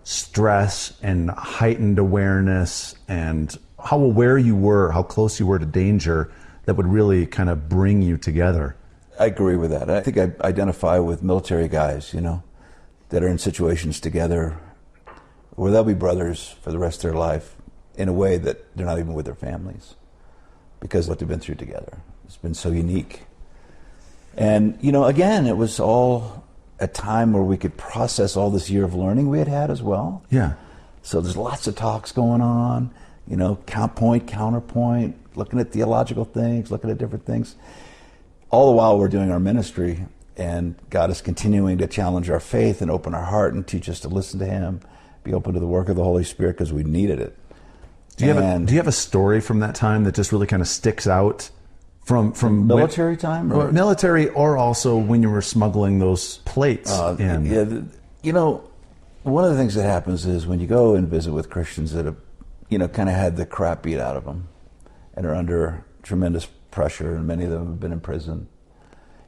stress and heightened awareness and how aware you were, how close you were to danger, that would really kind of bring you together. I agree with that. I think I identify with military guys, that are in situations together where they'll be brothers for the rest of their life in a way that they're not even with their families because of what they've been through together. It's been so unique. And, again, it was all a time where we could process all this year of learning we had as well. Yeah. So there's lots of talks going on, point, counterpoint, looking at theological things, looking at different things. All the while we're doing our ministry, and God is continuing to challenge our faith and open our heart and teach us to listen to Him, be open to the work of the Holy Spirit because we needed it. Do you have a story from that time that just really kind of sticks out from military time? Or military, or also when you were smuggling those plates in? Yeah, one of the things that happens is when you go and visit with Christians that have, kind of had the crap beat out of them and are under tremendous pressure, and many of them have been in prison,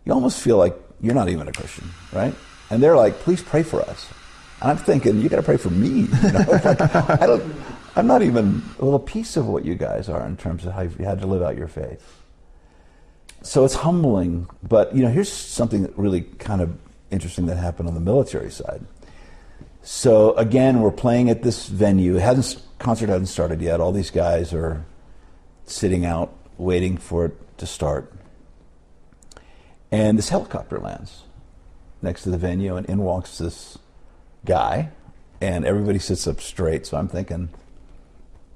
you almost feel like you're not even a Christian, right? And they're like, "Please pray for us." And I'm thinking, you got to pray for me. I'm not even a little piece of what you guys are in terms of how you had to live out your faith. So it's humbling. But here's something that really kind of interesting that happened on the military side. So again, we're playing at this venue. Concert hasn't started yet. All these guys are sitting out, waiting for it to start. And this helicopter lands next to the venue, and in walks this guy, and everybody sits up straight. So I'm thinking,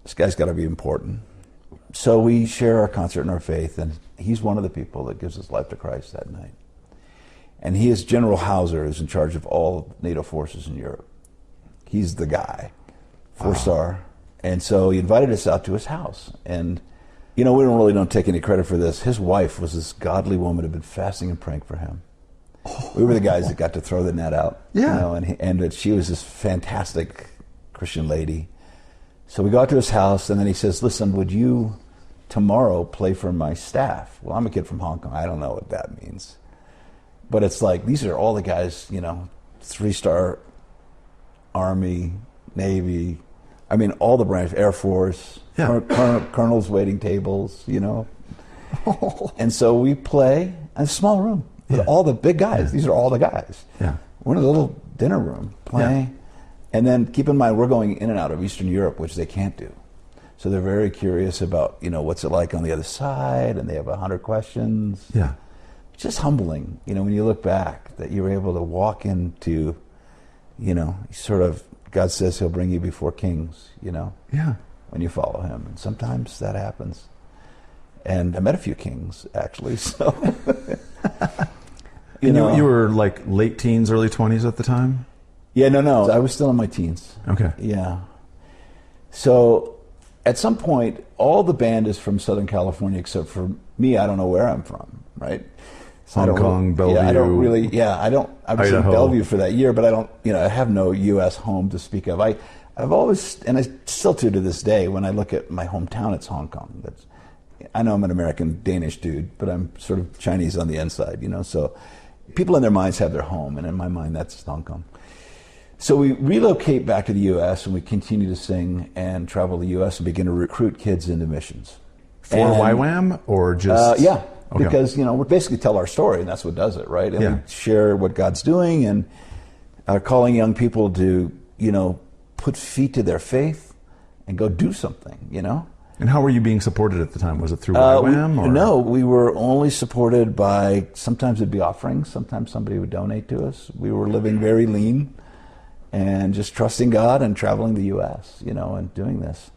this guy's got to be important. So we share our concert and our faith, and he's one of the people that gives his life to Christ that night. And he is General Hauser, who's in charge of all NATO forces in Europe. He's the guy, 4-star. And so he invited us out to his house. And, we don't take any credit for this. His wife was this godly woman who had been fasting and praying for him. We were the guys that got to throw the net out. Yeah. And she was this fantastic Christian lady. So we go out to his house, and then he says, "Listen, would you tomorrow play for my staff?" Well, I'm a kid from Hong Kong. I don't know what that means. But it's like, these are all the guys, 3-star Army, Navy, all the branches, Air Force, colonels waiting tables, And so we play in a small room with all the big guys. These are all the guys. Yeah. We're in a little dinner room playing. Yeah. And then keep in mind, we're going in and out of Eastern Europe, which they can't do. So they're very curious about, what's it like on the other side, and they have 100 questions. Yeah. It's just humbling, when you look back, that you were able to walk into, sort of, God says He'll bring you before kings, Yeah. when you follow Him. And sometimes that happens. And I met a few kings, actually, so... You were like late teens, early 20s at the time? Yeah, no. I was still in my teens. Okay. Yeah. So at some point, all the band is from Southern California except for me. I don't know where I'm from, right? So Hong Kong, Bellevue. Yeah, I don't really. Yeah, I don't. I was Idaho. in Bellevue for that year, but I don't. I have no U.S. home to speak of. I've always, and I still do to this day, when I look at my hometown, it's Hong Kong. I know I'm an American Danish dude, but I'm sort of Chinese on the inside, So people in their minds have their home, and in my mind, that's Hong Kong. So we relocate back to the U.S. and we continue to sing and travel the U.S. and begin to recruit kids into missions. For YWAM or just? Yeah, okay. Because, we basically tell our story and that's what does it, right? And we share what God's doing and calling young people to, put feet to their faith and go do something, And how were you being supported at the time? Was it through YWAM? No, we were only supported by, sometimes it'd be offerings, sometimes somebody would donate to us. We were living very lean and just trusting God and traveling the U.S., and doing this.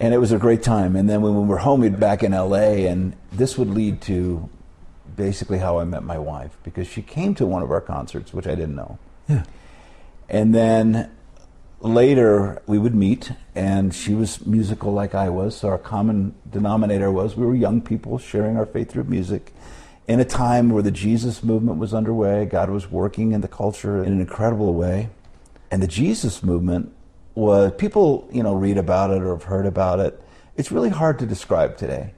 And it was a great time. And then when we were home, we'd back in L.A., and this would lead to basically how I met my wife, because she came to one of our concerts, which I didn't know. Yeah. And then later we would meet, and she was musical like I was, so our common denominator was we were young people sharing our faith through music in a time where the Jesus movement was underway. God was working in the culture in an incredible way. And the Jesus movement was, people, read about it or have heard about it. It's really hard to describe today.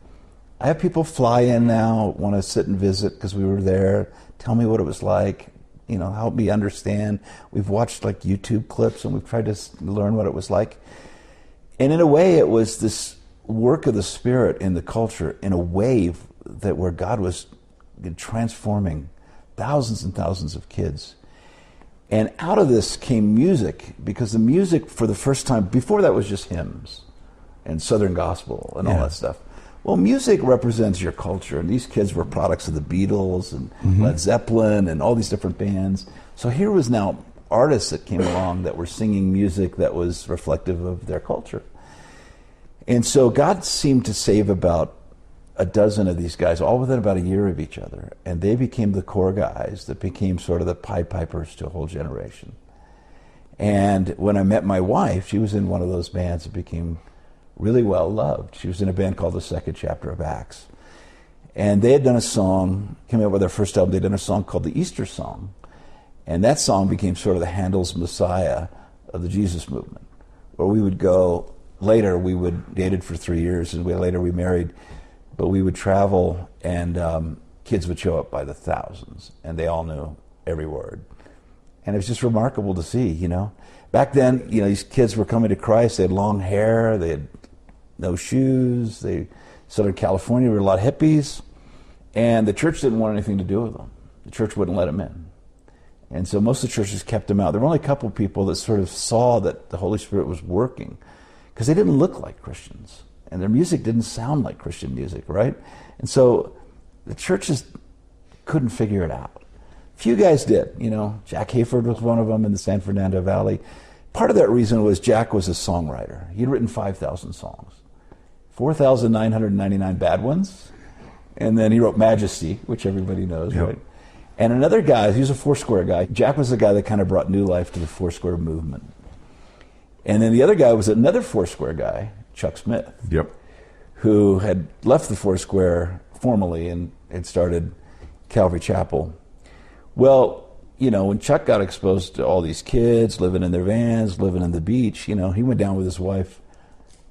I have people fly in now, want to sit and visit because we were there, tell me what it was like, help me understand. We've watched like YouTube clips and we've tried to learn what it was like. And in a way, it was this work of the Spirit in the culture in a wave where God was transforming thousands and thousands of kids. And out of this came music, because the music for the first time, before that was just hymns and Southern gospel and all that stuff. Well, music represents your culture, and these kids were products of the Beatles and Led Zeppelin and all these different bands. So here was now artists that came along that were singing music that was reflective of their culture. And so God seemed to save about a dozen of these guys, all within about a year of each other. And they became the core guys that became sort of the Pied Pipers to a whole generation. And when I met my wife, she was in one of those bands that became really well loved. She was in a band called The Second Chapter of Acts. And they had done a song, came out with their first album, they'd done a song called the Easter Song. And that song became sort of the Handel's Messiah of the Jesus movement, where we would go, later we would, dated for 3 years, and later we married, but we would travel, and kids would show up by the thousands, and they all knew every word. And it was just remarkable to see, Back then, these kids were coming to Christ. They had long hair. They had no shoes. Southern California, were a lot of hippies. And the church didn't want anything to do with them. The church wouldn't let them in. And so most of the churches kept them out. There were only a couple of people that sort of saw that the Holy Spirit was working, because they didn't look like Christians. And their music didn't sound like Christian music, right? And so the churches couldn't figure it out. Few guys did, Jack Hayford was one of them in the San Fernando Valley. Part of that reason was Jack was a songwriter. He'd written 5,000 songs, 4,999 bad ones, and then he wrote Majesty, which everybody knows, right? And another guy, he was a Foursquare guy. Jack was the guy that kind of brought new life to the Foursquare movement. And then the other guy was another Foursquare guy, Chuck Smith, who had left the Foursquare formally and had started Calvary Chapel. Well, when Chuck got exposed to all these kids living in their vans, living on the beach, he went down with his wife.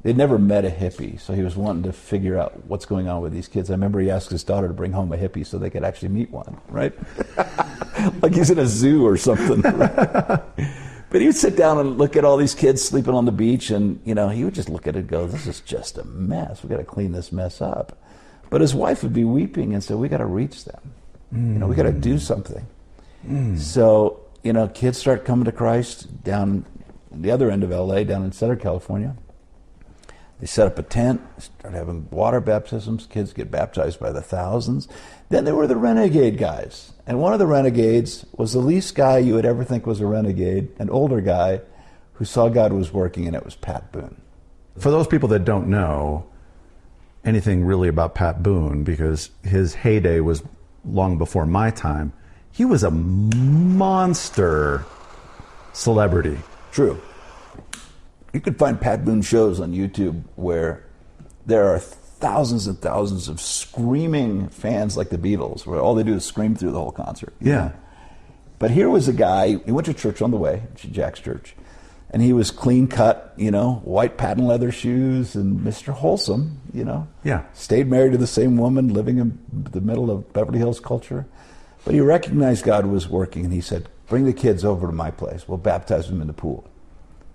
They'd never met a hippie, so he was wanting to figure out what's going on with these kids. I remember he asked his daughter to bring home a hippie so they could actually meet one, right? Like he's in a zoo or something. Right? But he would sit down and look at all these kids sleeping on the beach, and he would just look at it and go, "This is just a mess. We got to clean this mess up." But his wife would be weeping and say, "We got to reach them. We got to do something." So, kids start coming to Christ down the other end of LA, down in Southern California. They set up a tent, start having water baptisms. Kids get baptized by the thousands. Then there were the renegade guys. And one of the renegades was the least guy you would ever think was a renegade, an older guy who saw God was working, and it was Pat Boone. For those people that don't know anything really about Pat Boone, because his heyday was long before my time, he was a monster celebrity. True. You can find Pat Boone shows on YouTube where there are thousands and thousands of screaming fans like the Beatles, where all they do is scream through the whole concert. Yeah. But here was a guy, he went to church on the way, Jack's church, and he was clean cut, white patent leather shoes and Mr. Wholesome, Yeah. Stayed married to the same woman, living in the middle of Beverly Hills culture. But he recognized God was working, and he said, bring the kids over to my place. We'll baptize them in the pool.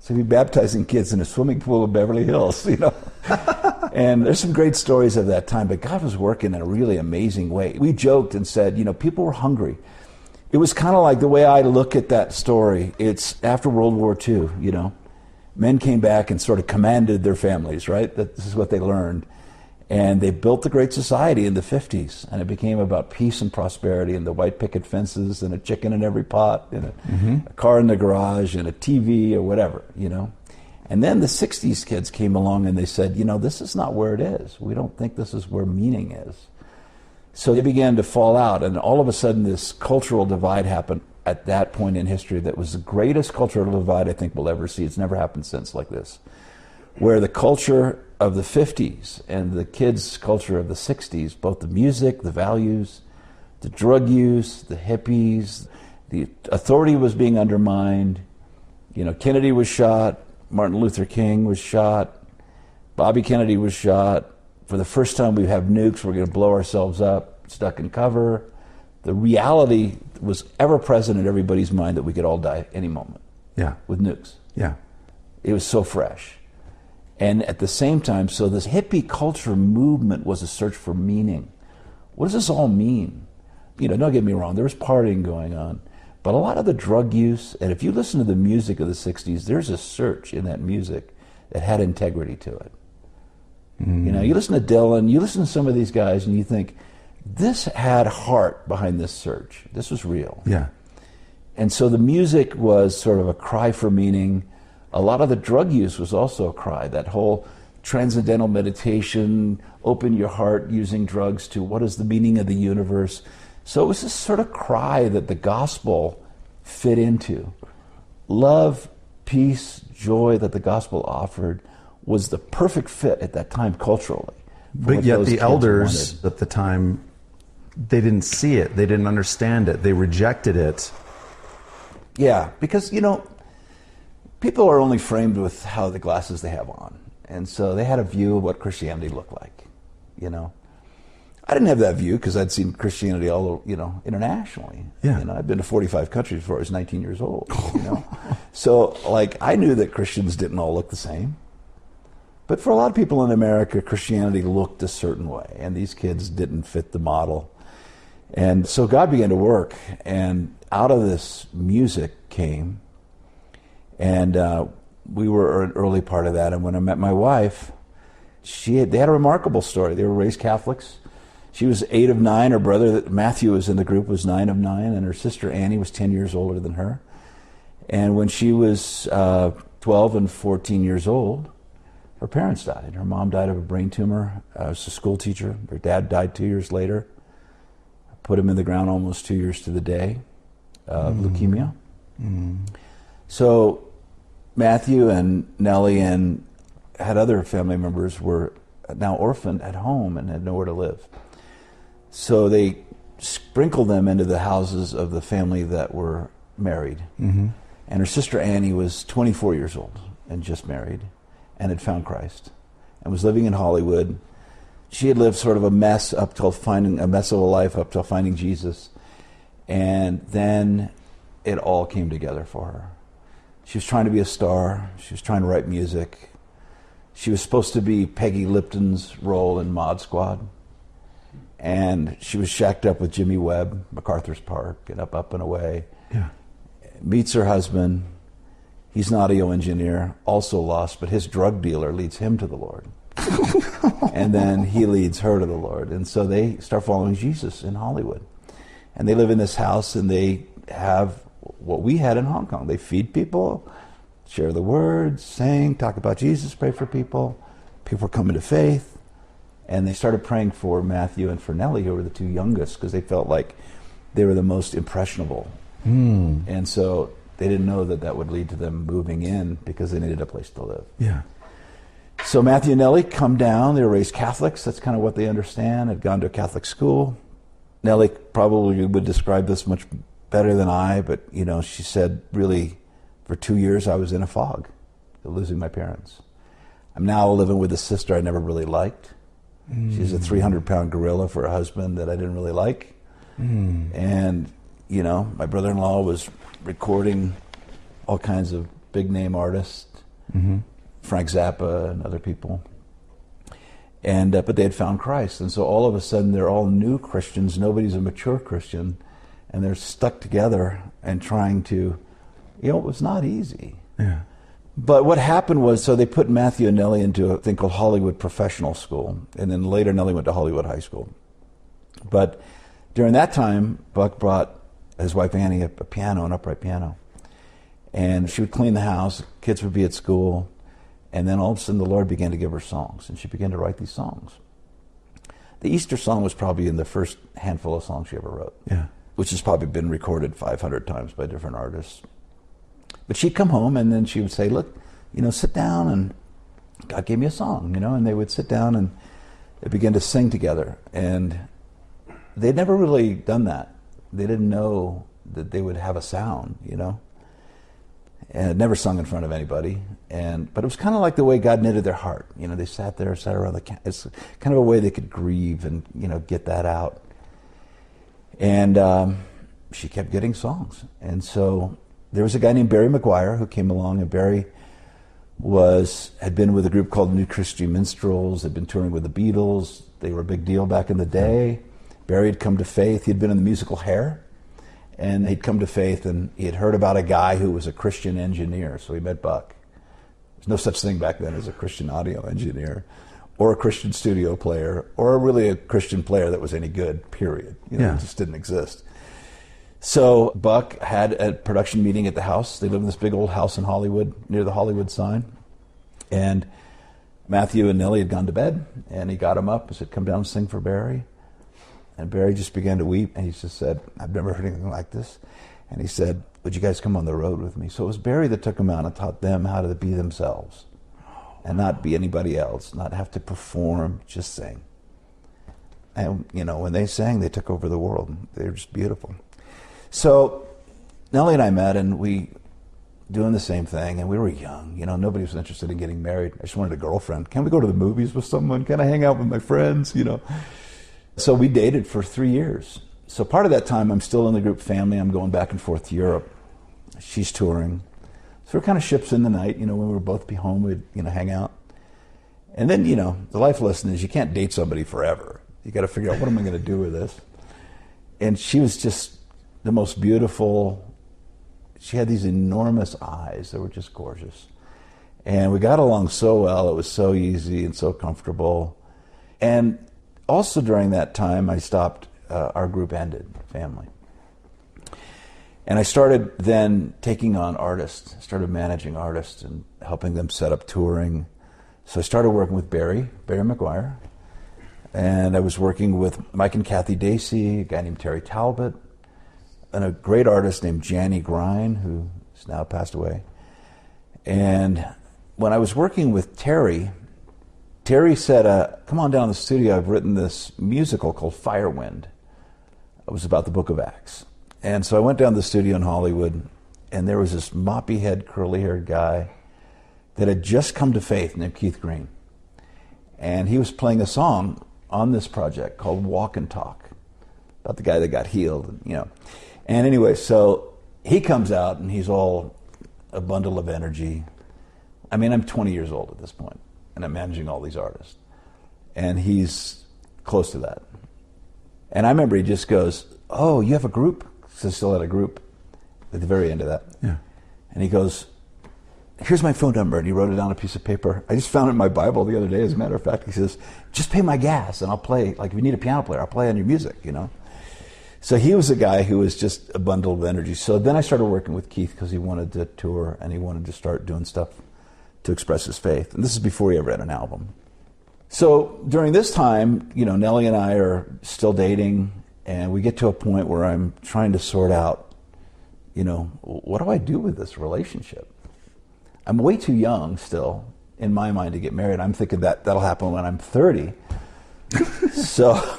So he'd be baptizing kids in a swimming pool in Beverly Hills, And there's some great stories of that time, but God was working in a really amazing way. We joked and said, people were hungry. It was kind of like the way I look at that story. It's after World War II, Men came back and sort of commanded their families, right? That this is what they learned. And they built the Great Society in the 50s, and it became about peace and prosperity and the white picket fences and a chicken in every pot and a car in the garage and a TV or whatever, And then the 60s kids came along and they said, this is not where it is. We don't think this is where meaning is. So they began to fall out, and all of a sudden this cultural divide happened at that point in history that was the greatest cultural divide I think we'll ever see. It's never happened since like this, where the culture of the 50s and the kids' culture of the 60s, both the music, the values, the drug use, the hippies, the authority was being undermined. Kennedy was shot, Martin Luther King was shot, Bobby Kennedy was shot. For the first time we have nukes, we're going to blow ourselves up, stuck in cover. The reality was ever present in everybody's mind that we could all die any moment. Yeah. With nukes. Yeah. It was so fresh. And at the same time, so this hippie culture movement was a search for meaning. What does this all mean? Don't get me wrong, there was partying going on. But a lot of the drug use, and if you listen to the music of the 60s, there's a search in that music that had integrity to it. You listen to Dylan, you listen to some of these guys, and you think, this had heart behind this search. This was real. Yeah. And so the music was sort of a cry for meaning. A lot of the drug use was also a cry. That whole transcendental meditation, open your heart using drugs to what is the meaning of the universe. So it was this sort of cry that the gospel fit into. Love, peace, joy that the gospel offered was the perfect fit at that time culturally. But yet the elders at the time, they didn't see it. They didn't understand it. They rejected it. Yeah, because, people are only framed with how the glasses they have on. And so they had a view of what Christianity looked like, I didn't have that view because I'd seen Christianity all, internationally. Yeah. I'd been to 45 countries before I was 19 years old, So, I knew that Christians didn't all look the same. But for a lot of people in America, Christianity looked a certain way, and these kids didn't fit the model. And so God began to work, and out of this music came, and we were an early part of that. And when I met my wife, they had a remarkable story. They were raised Catholics. She was 8 of 9. Her brother, Matthew, was in the group, was 9 of 9, and her sister Annie was 10 years older than her. And when she was 12 and 14 years old, her parents died. Her mom died of a brain tumor. I was a school teacher. Her dad died 2 years later. I put him in the ground almost 2 years to the day of leukemia. So Matthew and Nelly and had other family members were now orphaned at home and had nowhere to live. So they sprinkled them into the houses of the family that were married. And her sister Annie was 24 years old and just married and had found Christ and was living in Hollywood. She had lived sort of a mess up till finding a mess of a life up till finding Jesus. And then it all came together for her. She was trying to be a star. She was trying to write music. She was supposed to be Peggy Lipton's role in Mod Squad. And she was shacked up with Jimmy Webb, MacArthur's Park, and Up and Away. Yeah. Meets her husband. He's an audio engineer, also lost, but his drug dealer leads him to the Lord. And then he leads her to the Lord. And so they start following Jesus in Hollywood. And they live in this house, and they have what we had in Hong Kong. They feed people, share the word, sing, talk about Jesus, pray for people. People are coming to faith. And they started praying for Matthew and for Nelly, who were the two youngest, because they felt like they were the most impressionable. And so they didn't know that that would lead to them moving in because they needed a place to live. Yeah. So Matthew and Nelly come down. They were raised Catholics. That's kind of what they understand. Had gone to a Catholic school. Nelly probably would describe this much better than I, but, you know, she said, really, for 2 years I was in a fog, losing my parents. I'm now living with a sister I never really liked. She's a 300-pound gorilla for a husband that I didn't really like. And, you know, my brother-in-law was recording all kinds of big-name artists, Frank Zappa and other people. And but they had found Christ. And so all of a sudden they're all new Christians. Nobody's a mature Christian. And they're stuck together and trying to, you know, it was not easy. Yeah. But what happened was, so they put Matthew and Nelly into a thing called Hollywood Professional School, and then later Nelly went to Hollywood High School. But during that time, Buck brought his wife Annie a piano, an upright piano. And she would clean the house, kids would be at school, and then all of a sudden the Lord began to give her songs, and she began to write these songs. The Easter song was probably in the first handful of songs she ever wrote, which has probably been recorded 500 times by different artists. But she'd come home and then she would say, look, you know, sit down, and God gave me a song, you know, and they would sit down and they began to sing together. And they'd never really done that. They didn't know that they would have a sound, you know, and never sung in front of anybody. But it was kind of like the way God knitted their heart. You know, they sat around it's kind of a way they could grieve and, you know, get that out. And she kept getting songs. And so there was a guy named Barry McGuire who came along, and Barry had been with a group called New Christian Minstrels. They'd been touring with the Beatles. They were a big deal back in the day. Barry had come to faith. He'd been in the musical Hair, and he'd come to faith, and he had heard about a guy who was a Christian engineer, so he met Buck. There's no such thing back then as a Christian audio engineer, or a Christian studio player, or really a Christian player that was any good, period. You know, it just didn't exist. So Buck had a production meeting at the house. They lived in this big old house in Hollywood, near the Hollywood sign. And Matthew and Nelly had gone to bed, and he got him up and said, come down and sing for Barry. And Barry just began to weep, and he just said, I've never heard anything like this. And he said, would you guys come on the road with me? So it was Barry that took them out and taught them how to be themselves and not be anybody else, not have to perform, just sing. And, you know, when they sang, they took over the world. They were just beautiful. So Nelly and I met, and we doing the same thing, and we were young. You know, nobody was interested in getting married. I just wanted a girlfriend. Can we go to the movies with someone? Can I hang out with my friends? You know. So we dated for 3 years. So part of that time, I'm still in the group family. I'm going back and forth to Europe. She's touring. So we're kind of ships in the night. You know, when we were both be home, we'd, you know, hang out. And then, you know, the life lesson is you can't date somebody forever. You got to figure out, what am I going to do with this? And she was just the most beautiful. She had these enormous eyes that were just gorgeous. And we got along so well. It was so easy and so comfortable. And also during that time, I stopped, our group ended, family. And I started then taking on artists, started managing artists and helping them set up touring. So I started working with Barry McGuire. And I was working with Mike and Kathy Dacey, a guy named Terry Talbot, and a great artist named Janny Grein, who has now passed away. And when I was working with Terry said, come on down to the studio. I've written this musical called Firewind. It was about the Book of Acts. And so I went down to the studio in Hollywood, and there was this moppy-head, curly-haired guy that had just come to faith named Keith Green. And he was playing a song on this project called Walk and Talk, about the guy that got healed, you know. And anyway, so he comes out, and he's all a bundle of energy. I mean, I'm 20 years old at this point, and I'm managing all these artists. And he's close to that. And I remember he just goes, oh, you have a group? So I still had a group at the very end of that. Yeah. And he goes, here's my phone number. And he wrote it on a piece of paper. I just found it in my Bible the other day, as a matter of fact. He says, just pay my gas, and I'll play. Like, if you need a piano player, I'll play on your music, you know. So he was a guy who was just a bundle of energy. So then I started working with Keith because he wanted to tour, and he wanted to start doing stuff to express his faith. And this is before he ever had an album. So during this time, you know, Nelly and I are still dating, and we get to a point where I'm trying to sort out what do I do with this relationship? I'm way too young still, in my mind, to get married. I'm thinking that'll happen when I'm 30. So,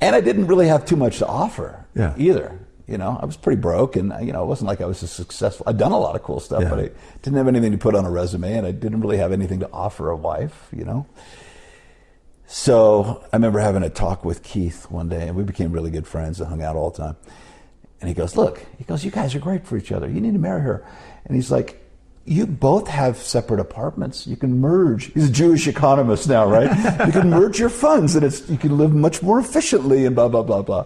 and I didn't really have too much to offer either. I was pretty broke, and it wasn't like I was successful. I'd done a lot of cool stuff, but I didn't have anything to put on a resume, and I didn't really have anything to offer a wife. So I remember having a talk with Keith one day, and we became really good friends and hung out all the time. And he goes, you guys are great for each other. You need to marry her. And he's like, you both have separate apartments. You can merge. He's a Jewish economist now, right? You can merge your funds, and you can live much more efficiently, and blah, blah, blah, blah.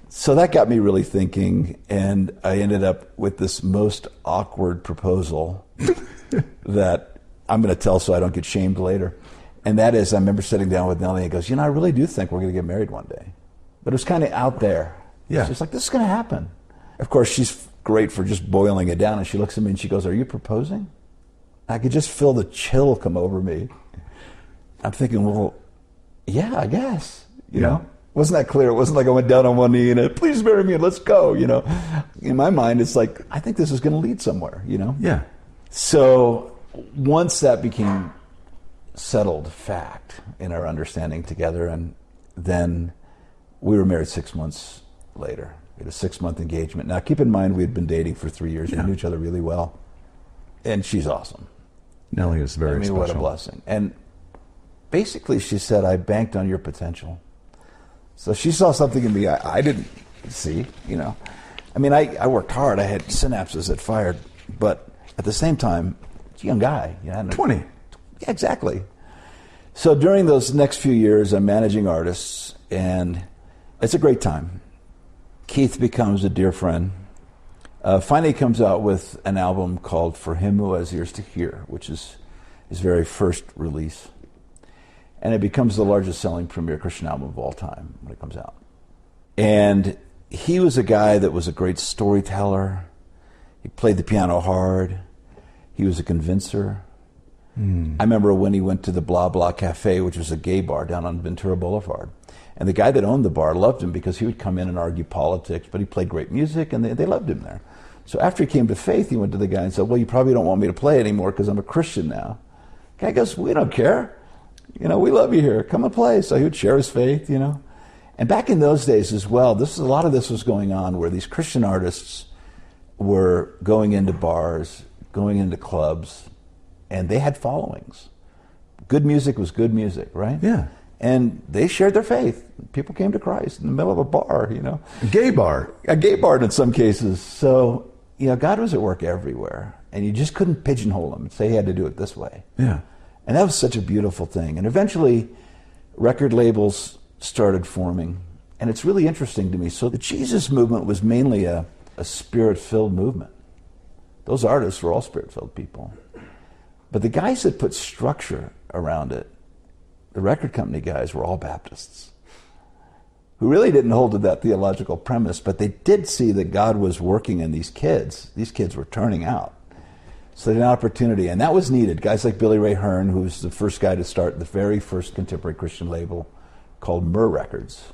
So that got me really thinking, and I ended up with this most awkward proposal that I'm going to tell so I don't get shamed later. And that is, I remember sitting down with Nelly, and he goes, I really do think we're going to get married one day. But it was kind of out there. Yeah. She's like, this is going to happen. Of course, she's great for just boiling it down, and she looks at me and she goes, are you proposing? I could just feel the chill come over me. I'm thinking, well, yeah, I guess, you know? Wasn't that clear? It wasn't like I went down on one knee and please marry me and let's go, In my mind, it's like, I think this is going to lead somewhere, Yeah. So once that became settled fact in our understanding together, and then we were married 6 months later. We had a 6-month engagement. Now, keep in mind, we had been dating for 3 years. We knew each other really well. And she's awesome. Nelly is very special. What a blessing. And basically, she said, I banked on your potential. So she saw something in me I didn't see, I worked hard. I had synapses that fired. But at the same time, it's a young guy. 20. Yeah, exactly. So during those next few years, I'm managing artists, and it's a great time. Keith becomes a dear friend. Finally comes out with an album called For Him Who Has Ears to Hear, which is his very first release. And it becomes the largest selling premier Christian album of all time when it comes out. And he was a guy that was a great storyteller. He played the piano hard. He was a convincer. I remember when he went to the Blah Blah Cafe, which was a gay bar down on Ventura Boulevard. And the guy that owned the bar loved him because he would come in and argue politics, but he played great music, and they loved him there. So after he came to faith, he went to the guy and said, well, you probably don't want me to play anymore because I'm a Christian now. The guy goes, we don't care. We love you here. Come and play. So he would share his faith, And back in those days as well, a lot of this was going on where these Christian artists were going into bars, going into clubs, and they had followings. Good music was good music, right? Yeah. And they shared their faith. People came to Christ in the middle of a bar, A gay bar. A gay bar in some cases. So, God was at work everywhere. And you just couldn't pigeonhole him and say he had to do it this way. Yeah. And that was such a beautiful thing. And eventually, record labels started forming. And it's really interesting to me. So the Jesus movement was mainly a spirit-filled movement. Those artists were all spirit-filled people. But the guys that put structure around it, the record company guys, were all Baptists, who really didn't hold to that theological premise, but they did see that God was working in these kids. These kids were turning out. So they had an opportunity, and that was needed. Guys like Billy Ray Hearn, who was the first guy to start the very first contemporary Christian label called Myrrh Records.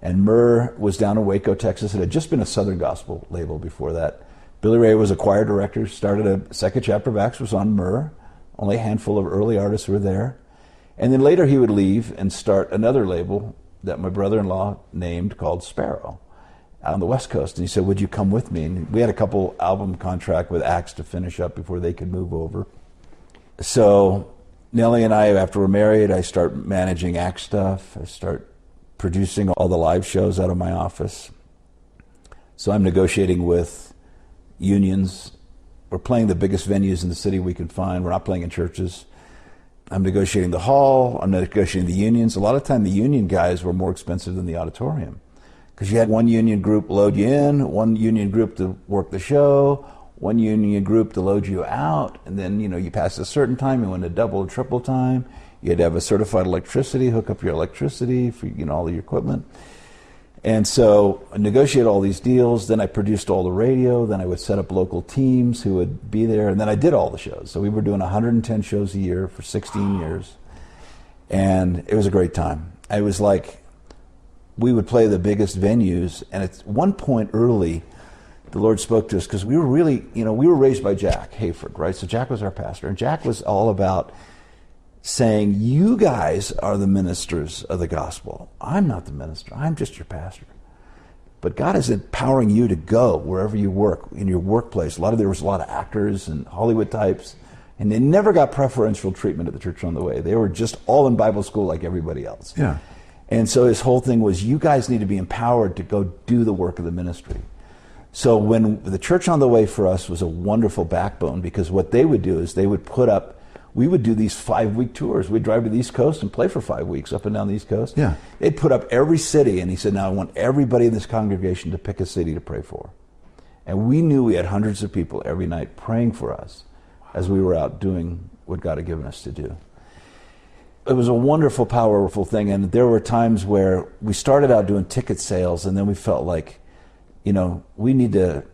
And Myrrh was down in Waco, Texas. It had just been a Southern Gospel label before that. Billy Ray was a choir director, started a second chapter of Acts, was on Myrrh. Only a handful of early artists were there. And then later he would leave and start another label that my brother-in-law named called Sparrow out on the West Coast. And he said, would you come with me? And we had a couple album contract with Acts to finish up before they could move over. So Nelly and I, after we're married, I start managing Acts stuff. I start producing all the live shows out of my office. So I'm negotiating with unions. We're playing the biggest venues in the city we can find. We're not playing in churches. I'm negotiating the hall. I'm negotiating the unions. A lot of time the union guys were more expensive than the auditorium because you had one union group load you in, one union group to work the show, one union group to load you out, and then you passed a certain time, you went to double or triple time. You had to have a certified electricity, hook up your electricity for all your equipment. And so I negotiated all these deals. Then I produced all the radio. Then I would set up local teams who would be there. And then I did all the shows. So we were doing 110 shows a year for 16 years. And it was a great time. It was like we would play the biggest venues. And at one point early, the Lord spoke to us because we were really, we were raised by Jack Hayford, right? So Jack was our pastor, and Jack was all about saying, you guys are the ministers of the gospel. I'm not the minister. I'm just your pastor. But God is empowering you to go wherever you work, in your workplace. There was a lot of actors and Hollywood types, and they never got preferential treatment at the Church on the Way. They were just all in Bible school like everybody else. Yeah. And so his whole thing was, you guys need to be empowered to go do the work of the ministry. So when the Church on the Way for us was a wonderful backbone, because what they would do is we would do these 5-week tours. We'd drive to the East Coast and play for 5 weeks up and down the East Coast. Yeah. They'd put up every city, and he said, now I want everybody in this congregation to pick a city to pray for. And we knew we had hundreds of people every night praying for us as we were out doing what God had given us to do. It was a wonderful, powerful thing, and there were times where we started out doing ticket sales, and then we felt like, we need to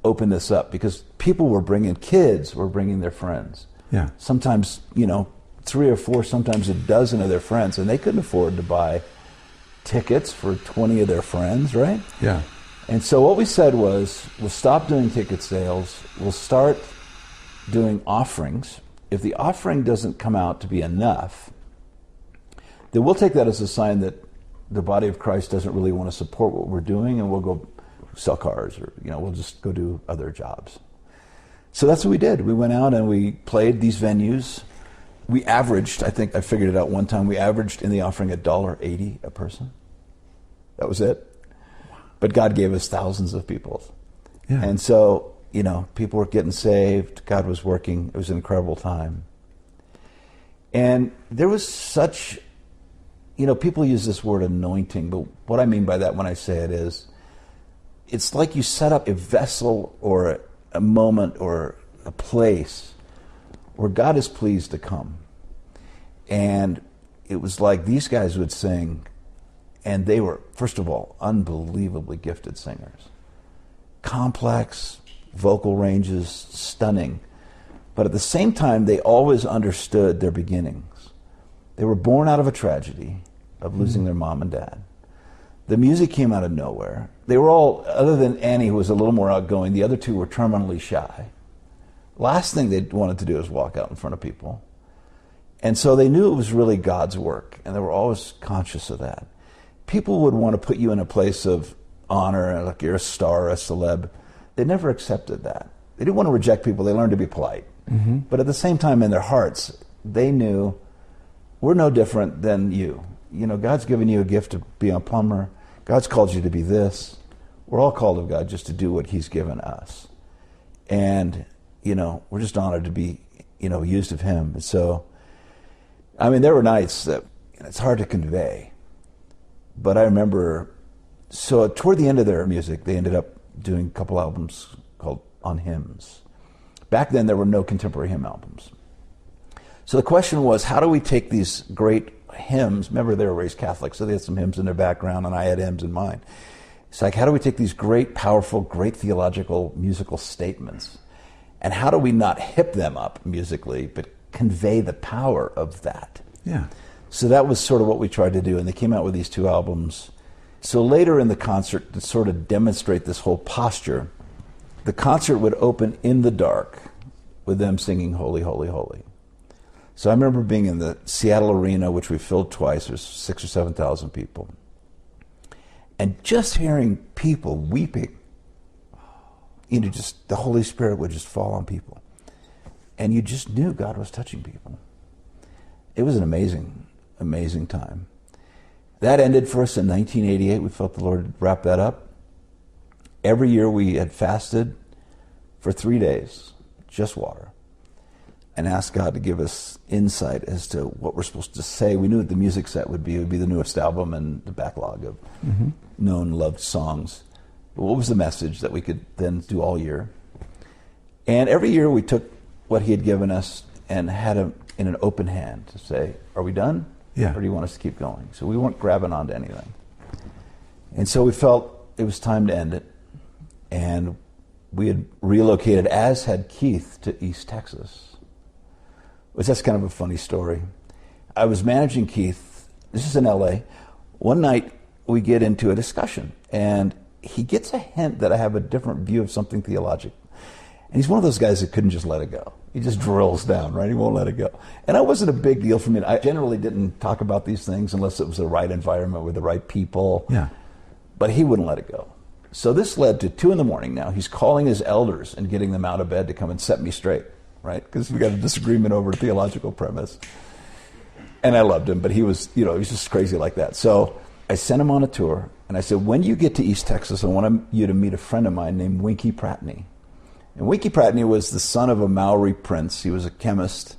open this up, because people were bringing their friends. Yeah. Sometimes, 3 or 4, sometimes a dozen of their friends, and they couldn't afford to buy tickets for 20 of their friends, right? Yeah. And so what we said was, we'll stop doing ticket sales, we'll start doing offerings. If the offering doesn't come out to be enough, then we'll take that as a sign that the body of Christ doesn't really want to support what we're doing, and we'll go sell cars, or we'll just go do other jobs. So that's what we did. We went out and we played these venues. We averaged, I think I figured it out one time, we averaged in the offering $1.80 a person. That was it. But God gave us thousands of people. Yeah. And so, people were getting saved. God was working. It was an incredible time. And there was such, people use this word anointing, but what I mean by that when I say it is, it's like you set up a vessel or a moment or a place where God is pleased to come. And it was like these guys would sing, and they were, first of all, unbelievably gifted singers. Complex vocal ranges, stunning. But at the same time, they always understood their beginnings. They were born out of a tragedy of losing their mom and dad. The music came out of nowhere. They were all, other than Annie, who was a little more outgoing, the other two were terminally shy. Last thing they wanted to do was walk out in front of people. And so they knew it was really God's work, and they were always conscious of that. People would want to put you in a place of honor, like you're a star, a celeb. They never accepted that. They didn't want to reject people. They learned to be polite. Mm-hmm. But at the same time, in their hearts, they knew, we're no different than you. God's given you a gift to be a plumber. God's called you to be this. We're all called of God just to do what he's given us. And, we're just honored to be, used of him. And so, there were nights that it's hard to convey. But I remember, so toward the end of their music, they ended up doing a couple albums called On Hymns. Back then, there were no contemporary hymn albums. So the question was, how do we take these great hymns? Remember, they were raised Catholic, so they had some hymns in their background, and I had hymns in mine. It's like, how do we take these great, powerful, great theological, musical statements, and how do we not hip them up musically, but convey the power of that? Yeah. So that was sort of what we tried to do, and they came out with these 2 albums. So later in the concert, to sort of demonstrate this whole posture, the concert would open in the dark with them singing Holy, Holy, Holy. So I remember being in the Seattle Arena, which we filled twice. There's 6,000 or 7,000 people. And just hearing people weeping, just the Holy Spirit would just fall on people. And you just knew God was touching people. It was an amazing, amazing time. That ended for us in 1988. We felt the Lord had wrapped that up. Every year we had fasted for 3 days, just water, and asked God to give us insight as to what we're supposed to say. We knew what the music set would be. It would be the newest album and the backlog of known, loved songs. But what was the message that we could then do all year? And every year we took what he had given us and had him in an open hand to say, are we done? Yeah. Or do you want us to keep going? So we weren't grabbing onto anything. And so we felt it was time to end it. And we had relocated, as had Keith, to East Texas. Which that's kind of a funny story. I was managing Keith. This is in LA. One night we get into a discussion, and he gets a hint that I have a different view of something theological. And he's one of those guys that couldn't just let it go. He just drills down, right? He won't let it go. And it wasn't a big deal for me. I generally didn't talk about these things unless it was the right environment with the right people. Yeah. But he wouldn't let it go. So this led to 2 a.m. now. He's calling his elders and getting them out of bed to come and set me straight, right? Because we got a disagreement over a theological premise. And I loved him, but he was, he was just crazy like that. So I sent him on a tour, and I said, when you get to East Texas, I want you to meet a friend of mine named Winky Pratney. And Winky Pratney was the son of a Maori prince. He was a chemist.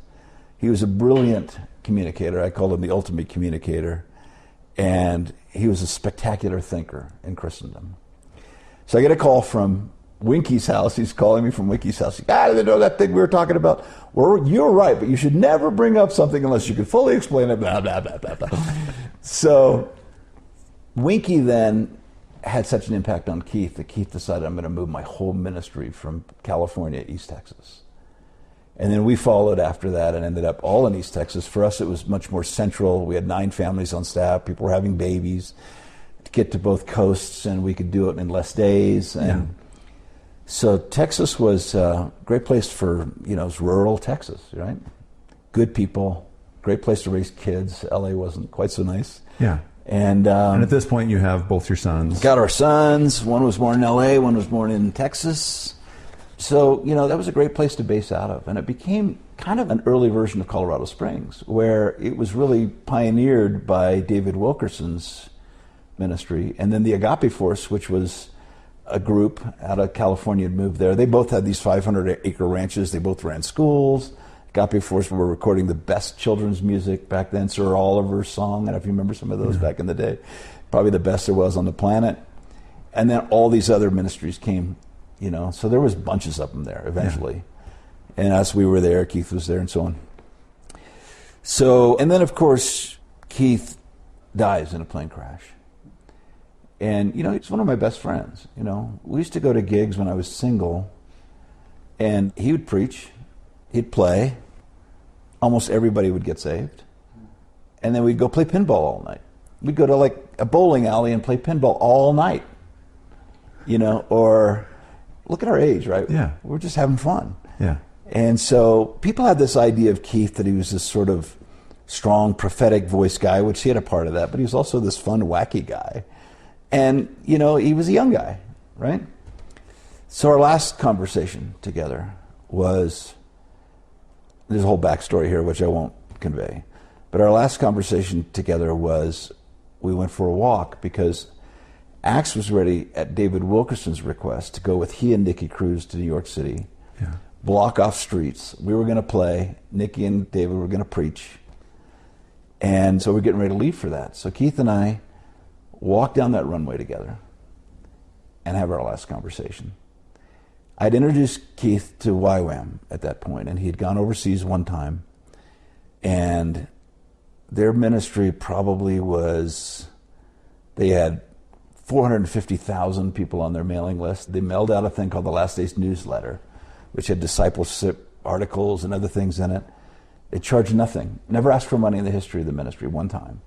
He was a brilliant communicator. I called him the ultimate communicator. And he was a spectacular thinker in Christendom. So I get a call from Winky's house. He's calling me from Winky's house. I didn't know that thing we were talking about. Well, you're right, but you should never bring up something unless you can fully explain it, blah, blah, blah, blah, blah. So Winky then had such an impact on Keith that Keith decided I'm going to move my whole ministry from California to East Texas. And then we followed after that and ended up all in East Texas. For us, it was much more central. We had 9 families on staff. People were having babies to get to both coasts, and we could do it in less days. And so Texas was a great place for, it was rural Texas, right? Good people, great place to raise kids. LA wasn't quite so nice. Yeah. And at this point, you have both your sons. Got our sons. One was born in L.A., one was born in Texas. So, that was a great place to base out of. And it became kind of an early version of Colorado Springs, where it was really pioneered by David Wilkerson's ministry. And then the Agape Force, which was a group out of California, had moved there. They both had these 500-acre ranches. They both ran schools. Agape Force were recording the best children's music back then. Sir Oliver's song, I don't know if you remember some of those back in the day. Probably the best there was on the planet. And then all these other ministries came, So there was bunches of them there eventually. Yeah. And as we were there, Keith was there and so on. So, and then of course, Keith dies in a plane crash. And, he's one of my best friends, We used to go to gigs when I was single, and he would preach. He'd play. Almost everybody would get saved. And then we'd go play pinball all night. We'd go to like a bowling alley and play pinball all night. Or look at our age, right? Yeah. We're just having fun. Yeah. And so people had this idea of Keith that he was this sort of strong prophetic voice guy, which he had a part of that, but he was also this fun, wacky guy. And, he was a young guy, right? So our last conversation together was... There's a whole backstory here, which I won't convey. But our last conversation together was, we went for a walk because Axe was ready at David Wilkerson's request to go with he and Nicky Cruz to New York City, block off streets. We were going to play. Nicky and David were going to preach. And so we're getting ready to leave for that. So Keith and I walked down that runway together and have our last conversation. I'd introduced Keith to YWAM at that point, and he had gone overseas one time, and their ministry probably was, they had 450,000 people on their mailing list. They mailed out a thing called the Last Days newsletter, which had discipleship articles and other things in it. They charged nothing, never asked for money in the history of the ministry one time.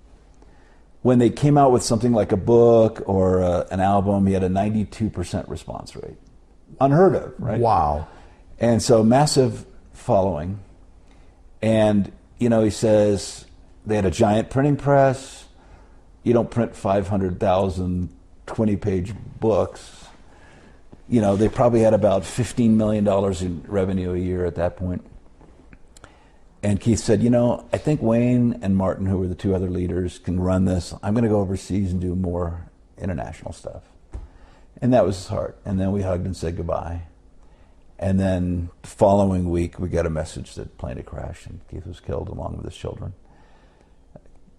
When they came out with something like a book or an album, he had a 92% response rate. Unheard of, right? Wow. And so massive following. And, he says they had a giant printing press. You don't print 500,000 20-page books. They probably had about $15 million in revenue a year at that point. And Keith said, I think Wayne and Martin, who were the 2 other leaders, can run this. I'm going to go overseas and do more international stuff. And that was his heart. And then we hugged and said goodbye. And then the following week, we got a message that plane had crashed and Keith was killed along with his children.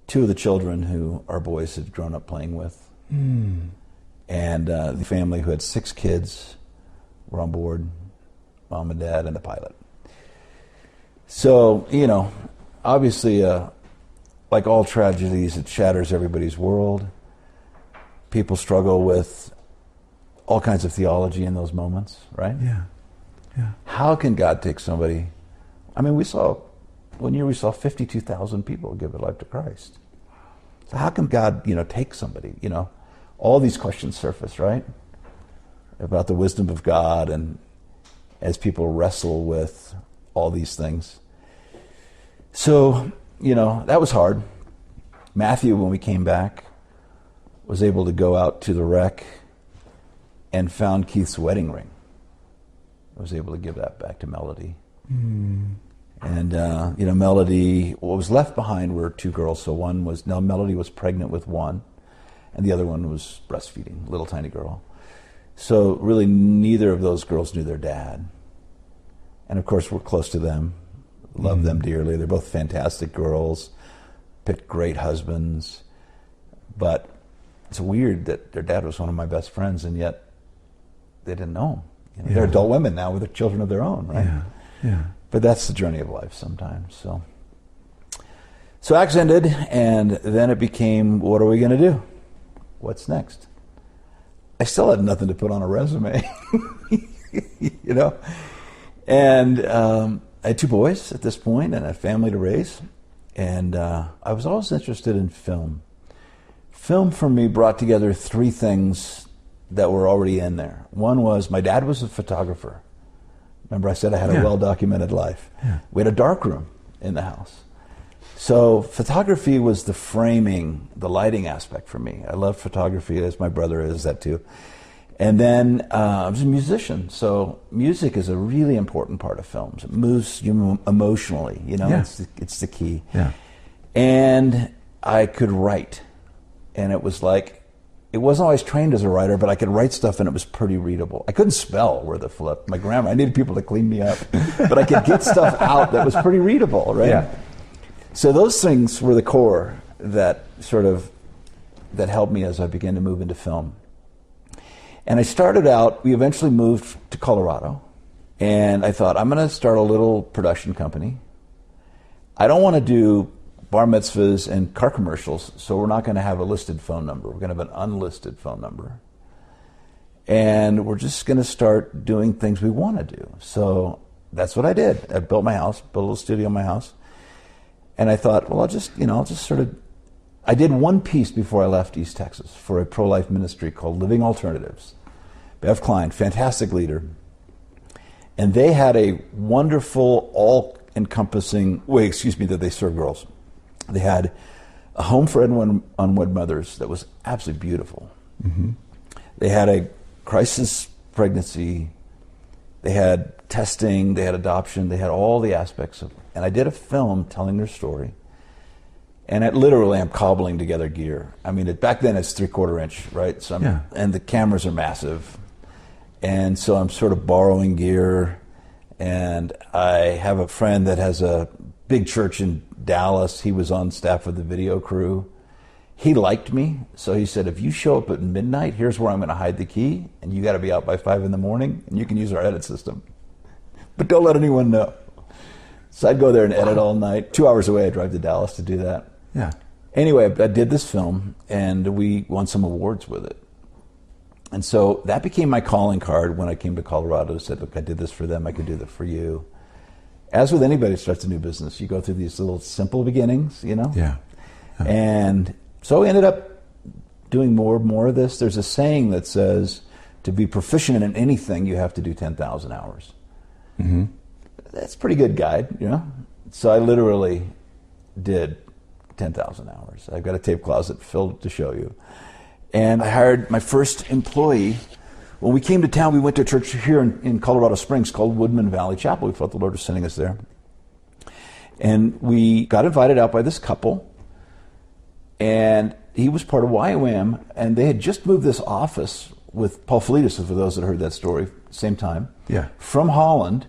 2 of the children who our boys had grown up playing with. And the family who had 6 kids were on board, mom and dad and the pilot. So, obviously, like all tragedies, it shatters everybody's world. People struggle with all kinds of theology in those moments, right? Yeah. How can God take somebody? One year we saw 52,000 people give their life to Christ. So how can God, take somebody, all these questions surface, right? about the wisdom of God, and as people wrestle with all these things. So, that was hard. Matthew, when we came back, was able to go out to the wreck and found Keith's wedding ring. I was able to give that back to Melody. Mm. And, Melody, what was left behind were 2 girls. So Melody was pregnant with one, and the other one was breastfeeding, little tiny girl. So really neither of those girls knew their dad. And of course we're close to them, love them dearly. They're both fantastic girls, picked great husbands. But it's weird that their dad was one of my best friends, and yet they didn't know him. They're adult women now with children of their own, right? Yeah. But that's the journey of life sometimes. So Acts ended, and then it became, what are we going to do? What's next? I still had nothing to put on a resume, And I had 2 boys at this point and a family to raise. And I was always interested in film. Film for me brought together 3 things that were already in there. One was my dad was a photographer. Remember I said I had a well-documented life. Yeah. We had a dark room in the house. So photography was the framing, the lighting aspect for me. I love photography, as my brother is that too. And then I was a musician, so music is a really important part of films. It moves you emotionally, it's the key. Yeah. And I could write, and it was like, it wasn't always trained as a writer, but I could write stuff and it was pretty readable. I couldn't spell worth a flip. My grammar, I needed people to clean me up, but I could get stuff out that was pretty readable, right? Yeah. So those things were the core that helped me as I began to move into film. And I started out, we eventually moved to Colorado, and I thought, I'm going to start a little production company. I don't want to do bar mitzvahs and car commercials, so we're not going to have a listed phone number. We're going to have an unlisted phone number. And we're just going to start doing things we want to do. So that's what I did. I built my house, built a little studio in my house. And I thought, well, I did one piece before I left East Texas for a pro-life ministry called Living Alternatives. Bev Klein, fantastic leader. And they had a wonderful, all-encompassing way, that they serve girls. They had a home for unwed mothers that was absolutely beautiful. Mm-hmm. They had a crisis pregnancy. They had testing. They had adoption. They had all the aspects of it. And I did a film telling their story. And I'm cobbling together gear. I mean, back then it's 3/4 inch, right? So and the cameras are massive. And so I'm sort of borrowing gear. And I have a friend that has a big church in Dallas. He was on staff with the video crew. He liked me, so he said, if you show up at midnight, here's where I'm going to hide the key, and you got to be out by 5 a.m, and you can use our edit system. But don't let anyone know. So I'd go there and edit all night. 2 hours away, I'd drive to Dallas to do that. Yeah. Anyway, I did this film, and we won some awards with it. And so that became my calling card when I came to Colorado. I said, look, I did this for them, I could do that for you. As with anybody who starts a new business, you go through these little simple beginnings, Yeah. And so we ended up doing more of this. There's a saying that says, to be proficient in anything, you have to do 10,000 hours. Mm-hmm. That's a pretty good guide, So I literally did 10,000 hours. I've got a tape closet filled to show you. And I hired my first employee. When we came to town, we went to a church here in Colorado Springs called Woodman Valley Chapel. We felt the Lord was sending us there. And we got invited out by this couple. And he was part of YWAM. And they had just moved this office with Paul Felitis, for those that heard that story, same time, from Holland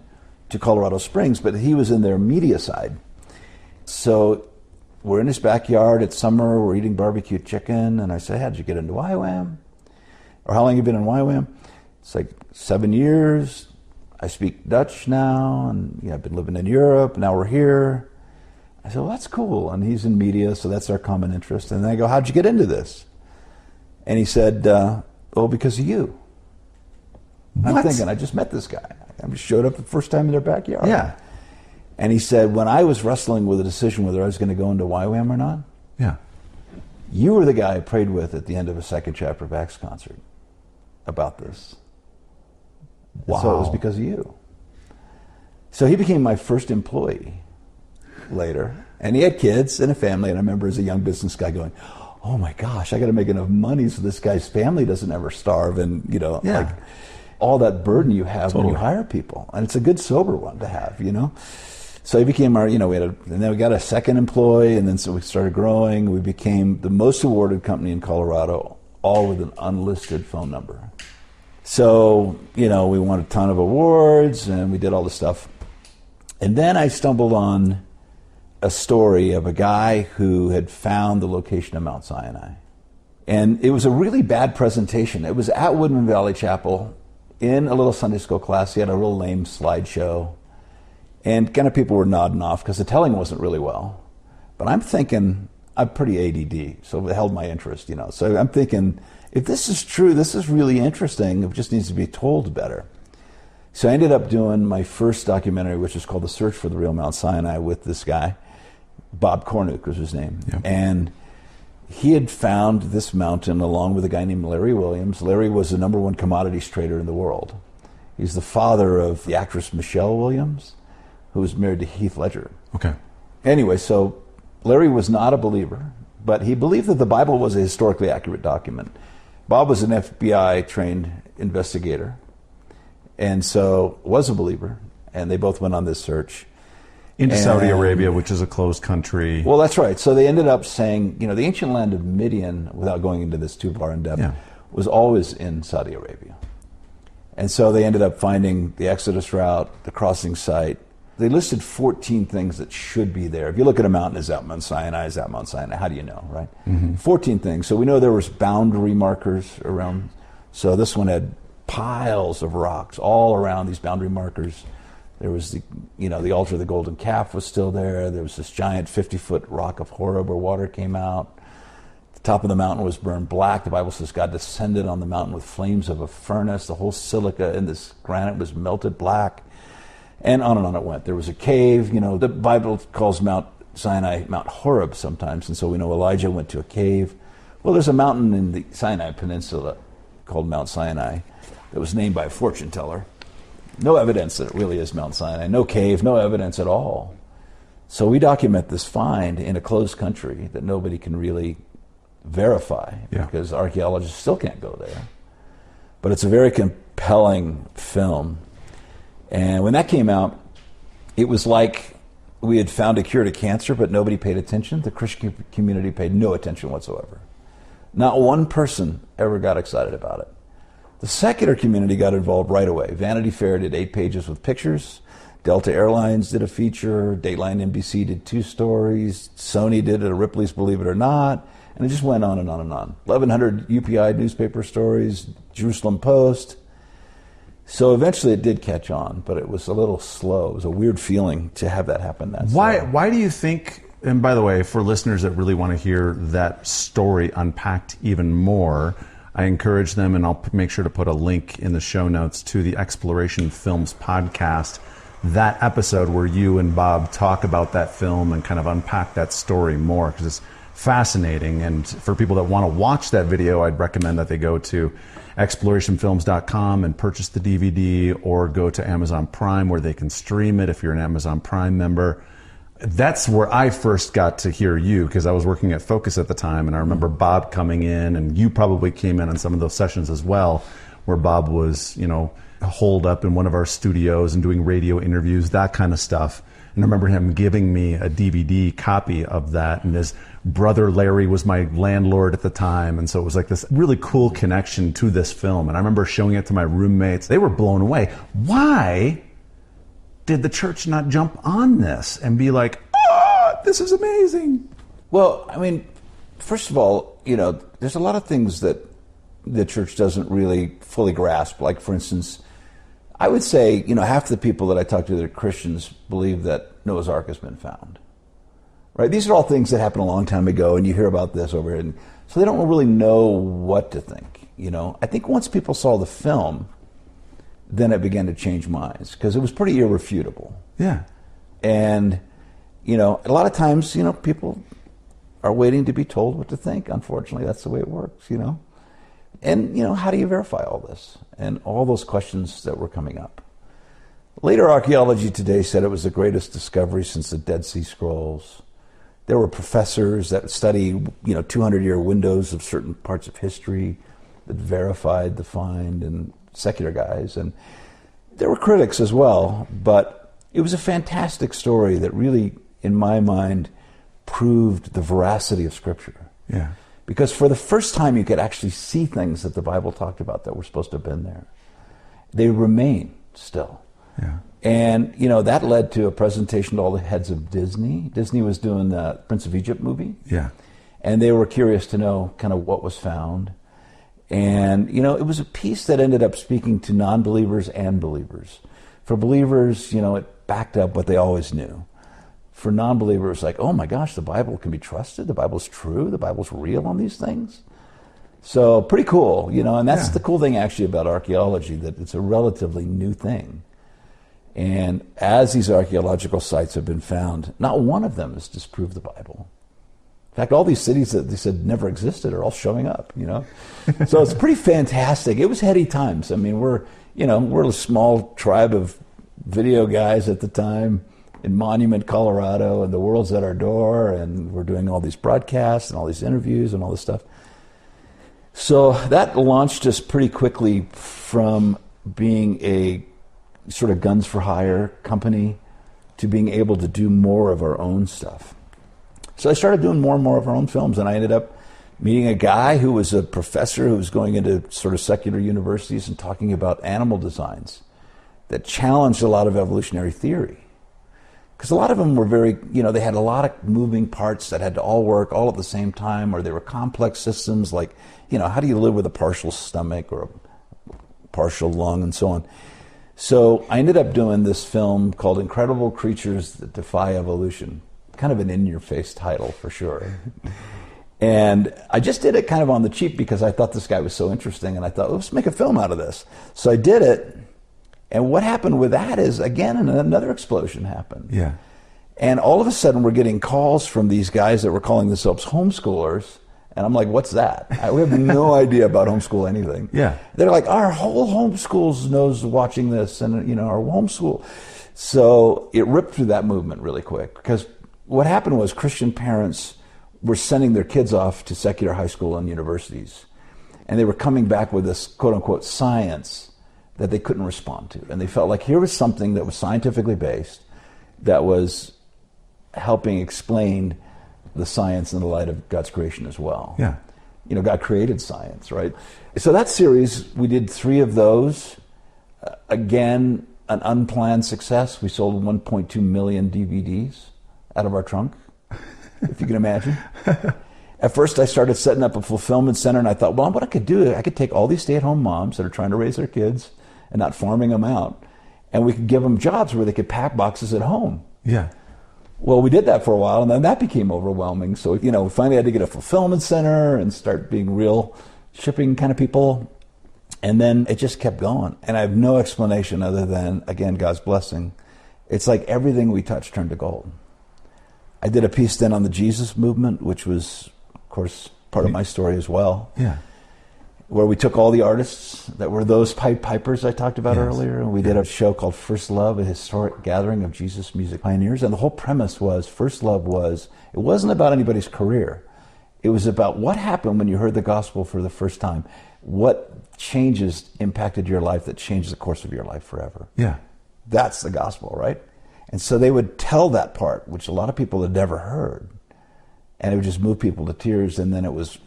to Colorado Springs. But he was in their media side. So we're in his backyard. It's summer. We're eating barbecue chicken. And I said, how'd you get into YWAM? Or how long have you been in YWAM? It's like 7 years. I speak Dutch now, and I've been living in Europe. Now we're here. I said, well, that's cool. And he's in media, so that's our common interest. And then I go, how'd you get into this? And he said, well, because of you. I'm thinking, I just met this guy. I just showed up the first time in their backyard. Yeah. And he said, when I was wrestling with a decision whether I was going to go into YWAM or not, you were the guy I prayed with at the end of a second chapter of Acts concert about this. Wow. So it was because of you. So he became my first employee later. And he had kids and a family. And I remember as a young business guy going, oh my gosh, I got to make enough money so this guy's family doesn't ever starve. And, like all that burden you have when you hire people. And it's a good sober one to have, So he became our, and then we got a second employee, and then so we started growing. We became the most awarded company in Colorado, all with an unlisted phone number. So, we won a ton of awards, and we did all this stuff. And then I stumbled on a story of a guy who had found the location of Mount Sinai. And it was a really bad presentation. It was at Woodman Valley Chapel in a little Sunday school class. He had a real lame slideshow. And kind of people were nodding off because the telling wasn't really well. But I'm thinking, I'm pretty ADD, so it held my interest, So I'm thinking, if this is true, this is really interesting. It just needs to be told better. So I ended up doing my first documentary, which is called The Search for the Real Mount Sinai, with this guy. Bob Cornuke was his name. Yep. And he had found this mountain along with a guy named Larry Williams. Larry was the #1 commodities trader in the world. He's the father of the actress Michelle Williams, who was married to Heath Ledger. Okay. Anyway, so Larry was not a believer, but he believed that the Bible was a historically accurate document. Bob was an FBI-trained investigator, and so was a believer, and they both went on this search. Into Saudi Arabia, which is a closed country. Well, that's right. So they ended up saying, the ancient land of Midian, without going into this too far in depth, was always in Saudi Arabia. And so they ended up finding the Exodus route, the crossing site. They listed 14 things that should be there. If you look at a mountain, is that Mount Sinai? Is that Mount Sinai? How do you know, right? Mm-hmm. 14 things. So we know there was boundary markers around. So this one had piles of rocks all around these boundary markers. There was the altar of the golden calf was still there. There was this giant 50-foot rock of Horeb where water came out. The top of the mountain was burned black. The Bible says God descended on the mountain with flames of a furnace. The whole silica in this granite was melted black. And on it went. There was a cave. The Bible calls Mount Sinai Mount Horeb sometimes, and so we know Elijah went to a cave. Well, there's a mountain in the Sinai Peninsula called Mount Sinai that was named by a fortune teller. No evidence that it really is Mount Sinai. No cave, no evidence at all. So we document this find in a closed country that nobody can really verify because archaeologists still can't go there. But it's a very compelling film. And when that came out, it was like we had found a cure to cancer, but nobody paid attention. The Christian community paid no attention whatsoever. Not one person ever got excited about it. The secular community got involved right away. Vanity Fair did 8 pages with pictures. Delta Airlines did a feature. Dateline NBC did 2 stories. Sony did it, a Ripley's Believe It or Not. And it just went on and on and on. 1,100 UPI newspaper stories, Jerusalem Post. So eventually it did catch on, but it was a little slow. It was a weird feeling to have that happen that slow. Why do you think, and by the way, for listeners that really want to hear that story unpacked even more, I encourage them, and I'll make sure to put a link in the show notes to the Exploration Films podcast, that episode where you and Bob talk about that film and kind of unpack that story more, because it's fascinating. And for people that want to watch that video, I'd recommend that they go to explorationfilms.com and purchase the DVD, or go to Amazon Prime where they can stream it if you're an Amazon Prime member. That's where I first got to hear you, because I was working at Focus at the time, and I remember Bob coming in, and you probably came in on some of those sessions as well, where Bob was, holed up in one of our studios and doing radio interviews, that kind of stuff. And I remember him giving me a DVD copy of that, and his brother Larry was my landlord at the time, and so it was like this really cool connection to this film. And I remember showing it to my roommates. They were blown away. Why did the church not jump on this and be like, oh, this is amazing? Well, I mean, first of all, there's a lot of things that the church doesn't really fully grasp. Like, for instance, I would say, half the people that I talk to that are Christians believe that Noah's Ark has been found. Right? These are all things that happened a long time ago, and you hear about this over here. And so they don't really know what to think. I think once people saw the film, then it began to change minds, because it was pretty irrefutable. Yeah. And, a lot of times, people are waiting to be told what to think. Unfortunately, that's the way it works, And, how do you verify all this? And all those questions that were coming up. Later archaeology today said it was the greatest discovery since the Dead Sea Scrolls. There were professors that study, 200-year windows of certain parts of history that verified the find, and secular guys. And there were critics as well, but it was a fantastic story that really, in my mind, proved the veracity of Scripture. Yeah. Because for the first time, you could actually see things that the Bible talked about that were supposed to have been there. They remain still. Yeah. And, that led to a presentation to all the heads of Disney. Disney was doing the Prince of Egypt movie. Yeah. And they were curious to know kind of what was found. And, it was a piece that ended up speaking to non-believers and believers. For believers, it backed up what they always knew. For non-believers, like, oh my gosh, the Bible can be trusted. The Bible's true. The Bible's real on these things. So pretty cool, and that's the cool thing actually about archaeology, that it's a relatively new thing. And as these archaeological sites have been found, not one of them has disproved the Bible. In fact, all these cities that they said never existed are all showing up, So it's pretty fantastic. It was heady times. I mean, we're a small tribe of video guys at the time in Monument, Colorado, and the world's at our door, and we're doing all these broadcasts and all these interviews and all this stuff. So that launched us pretty quickly from being a sort of guns for hire company to being able to do more of our own stuff. So I started doing more and more of our own films, and I ended up meeting a guy who was a professor who was going into sort of secular universities and talking about animal designs that challenged a lot of evolutionary theory. Because a lot of them were very, they had a lot of moving parts that had to all work all at the same time, or they were complex systems like, how do you live with a partial stomach or a partial lung and so on. So I ended up doing this film called Incredible Creatures That Defy Evolution. Kind of an in-your-face title for sure. And I just did it kind of on the cheap because I thought this guy was so interesting, and I thought, let's make a film out of this. So I did it. And what happened with that is, again, another explosion happened. Yeah. And all of a sudden, we're getting calls from these guys that were calling themselves homeschoolers. And I'm like, what's that? We have no idea about homeschool anything. Yeah. They're like, our whole homeschools knows watching this, and, our homeschool. So it ripped through that movement really quick. Because what happened was Christian parents were sending their kids off to secular high school and universities. And they were coming back with this, quote-unquote, science that they couldn't respond to. And they felt like here was something that was scientifically based, that was helping explain the science in the light of God's creation as well. Yeah. God created science, right? So that series, we did 3 of those. Again, an unplanned success. We sold 1.2 million DVDs out of our trunk, if you can imagine. At first, I started setting up a fulfillment center, and I thought, well, what I could do, I could take all these stay-at-home moms that are trying to raise their kids and not farming them out, and we could give them jobs where they could pack boxes at home. Yeah. Well, we did that for a while, and then that became overwhelming. So, we finally had to get a fulfillment center and start being real shipping kind of people. And then it just kept going. And I have no explanation other than, again, God's blessing. It's like everything we touched turned to gold. I did a piece then on the Jesus movement, which was, of course, part of my story as well. Yeah. Where we took all the artists that were those Pied Pipers I talked about earlier, and we did a show called First Love, a historic gathering of Jesus music pioneers. And the whole premise was, First Love it wasn't about anybody's career. It was about what happened when you heard the gospel for the first time. What changes impacted your life that changed the course of your life forever? Yeah. That's the gospel, right? And so they would tell that part, which a lot of people had never heard. And it would just move people to tears. And then it was,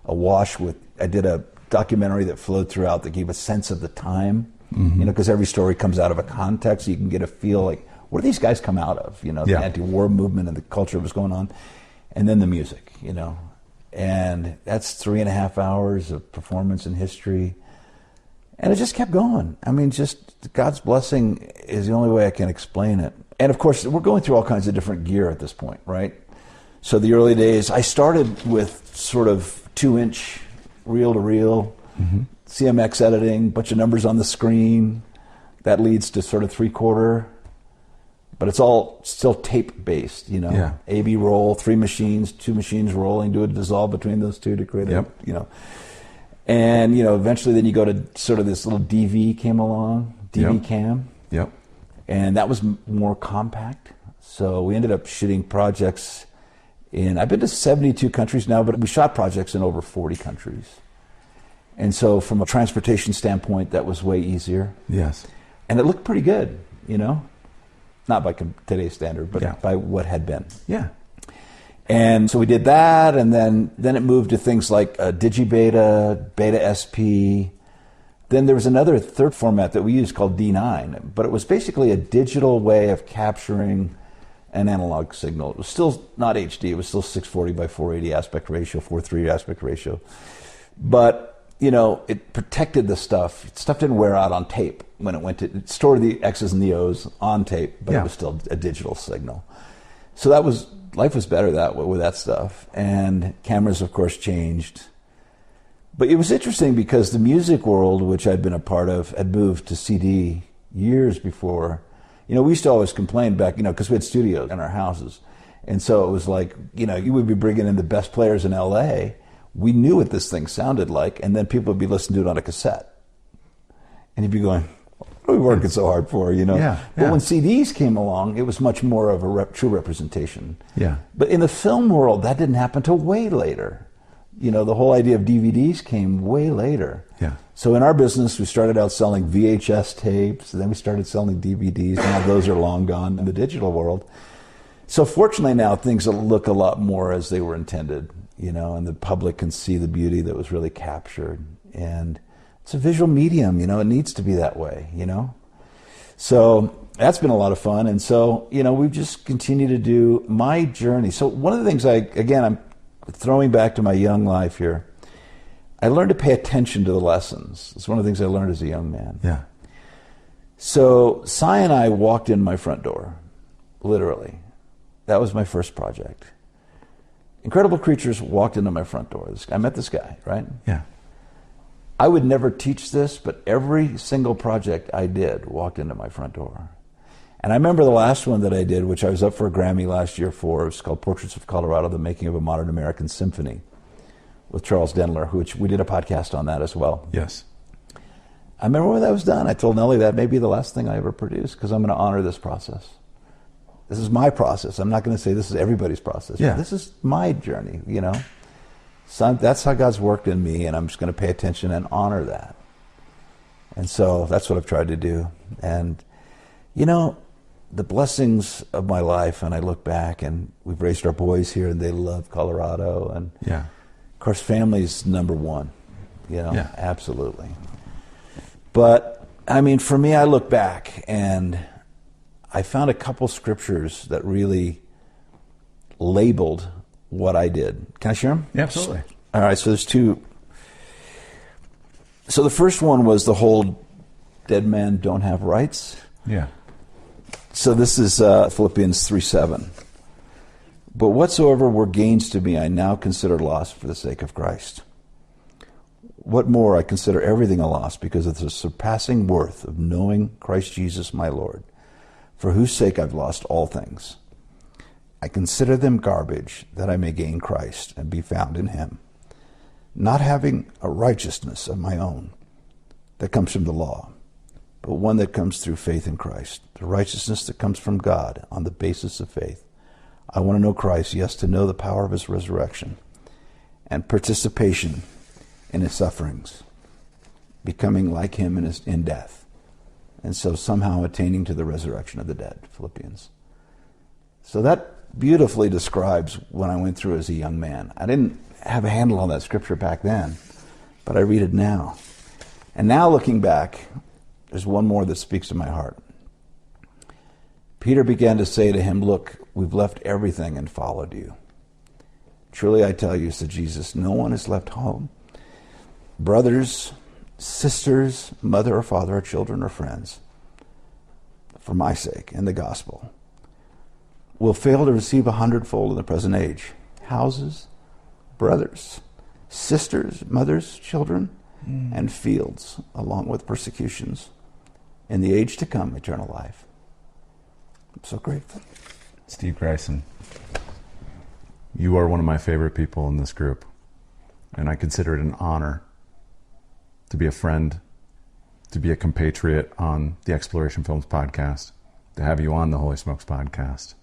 awash with, I did a documentary that flowed throughout that gave a sense of the time, because every story comes out of a context. So you can get a feel like, where do these guys come out of? The anti-war movement and the culture that was going on. And then the music, And that's 3.5 hours of performance and history. And it just kept going. I mean, just God's blessing is the only way I can explain it. And of course, we're going through all kinds of different gear at this point, right? So the early days, I started with sort of 2-inch reel-to-reel, CMX editing, bunch of numbers on the screen. That leads to sort of 3/4. But it's all still tape-based, A-B roll, 3 machines, 2 machines rolling, do a dissolve between those two to create And, eventually then you go to sort of this little DV came along, DV cam. Yep. And that was more compact. So we ended up shooting projects I've been to 72 countries now, but we shot projects in over 40 countries. And so from a transportation standpoint, that was way easier. Yes. And it looked pretty good, not by today's standard, but by what had been. Yeah. And so we did that, and then it moved to things like Digibeta, Beta SP. Then there was another third format that we used called D9, but it was basically a digital way of capturing an analog signal. It was still not HD, it was still 640 by 480 aspect ratio, 4:3 aspect ratio. But, it protected the stuff. Stuff didn't wear out on tape when it stored the X's and the O's on tape, but it was still a digital signal. So life was better that way with that stuff. And cameras, of course, changed. But it was interesting because the music world, which I'd been a part of, had moved to CD years before. We used to always complain back, because we had studios in our houses. And so it was like, you would be bringing in the best players in LA. We knew what this thing sounded like, and then people would be listening to it on a cassette. And you'd be going, what are we working so hard for, Yeah, But when CDs came along, it was much more of a true representation. Yeah. But in the film world, that didn't happen till way later. The whole idea of DVDs came way later. Yeah. So in our business, we started out selling VHS tapes, and then we started selling DVDs. Now those are long gone in the digital world. So fortunately now things look a lot more as they were intended, and the public can see the beauty that was really captured. And it's a visual medium, it needs to be that way, So that's been a lot of fun. And so, we've just continued to do my journey. So one of the things I'm throwing back to my young life here, I learned to pay attention to the lessons. It's one of the things I learned as a young man. Yeah. So Cy and I walked in my front door, literally. That was my first project. Incredible Creatures walked into my front door. I met this guy, right? Yeah. I would never teach this, but every single project I did walked into my front door. And I remember the last one that I did, which I was up for a Grammy last year for. It was called Portraits of Colorado, The Making of a Modern American Symphony, with Charles Denler, which we did a podcast on that as well. Yes. I remember when that was done, I told Nelly that may be the last thing I ever produce, because I'm going to honor this process. This is my process. I'm not going to say this is everybody's process. Yeah. This is my journey, So that's how God's worked in me, and I'm just going to pay attention and honor that. And so that's what I've tried to do. And, the blessings of my life, and I look back, and we've raised our boys here, and they love Colorado. And, of course, family's number one, absolutely. But, for me, I look back, and I found a couple scriptures that really labeled what I did. Can I share them? Yeah, absolutely. All right, so there's two. So the first one was the whole dead men don't have rights. Yeah. So this is Philippians 3:7. But whatsoever were gains to me, I now consider loss for the sake of Christ. What more, I consider everything a loss because of the surpassing worth of knowing Christ Jesus my Lord, for whose sake I've lost all things. I consider them garbage, that I may gain Christ and be found in him, not having a righteousness of my own that comes from the law, but one that comes through faith in Christ, the righteousness that comes from God on the basis of faith. I want to know Christ, yes, to know the power of his resurrection and participation in his sufferings, becoming like him in death, and so somehow attaining to the resurrection of the dead, Philippians. So that beautifully describes what I went through as a young man. I didn't have a handle on that scripture back then, but I read it now. And now looking back, there's one more that speaks to my heart. Peter began to say to him, look, we've left everything and followed you. Truly I tell you, said Jesus, no one has left home, brothers, sisters, mother or father or children or friends, for my sake and the gospel, will fail to receive 100-fold in the present age. Houses, brothers, sisters, mothers, children, and fields, along with persecutions, in the age to come, eternal life. I'm so grateful. Steve Greisen, you are one of my favorite people in this group, and I consider it an honor to be a friend, to be a compatriot on the Exploration Films podcast, to have you on the Holy Smokes podcast.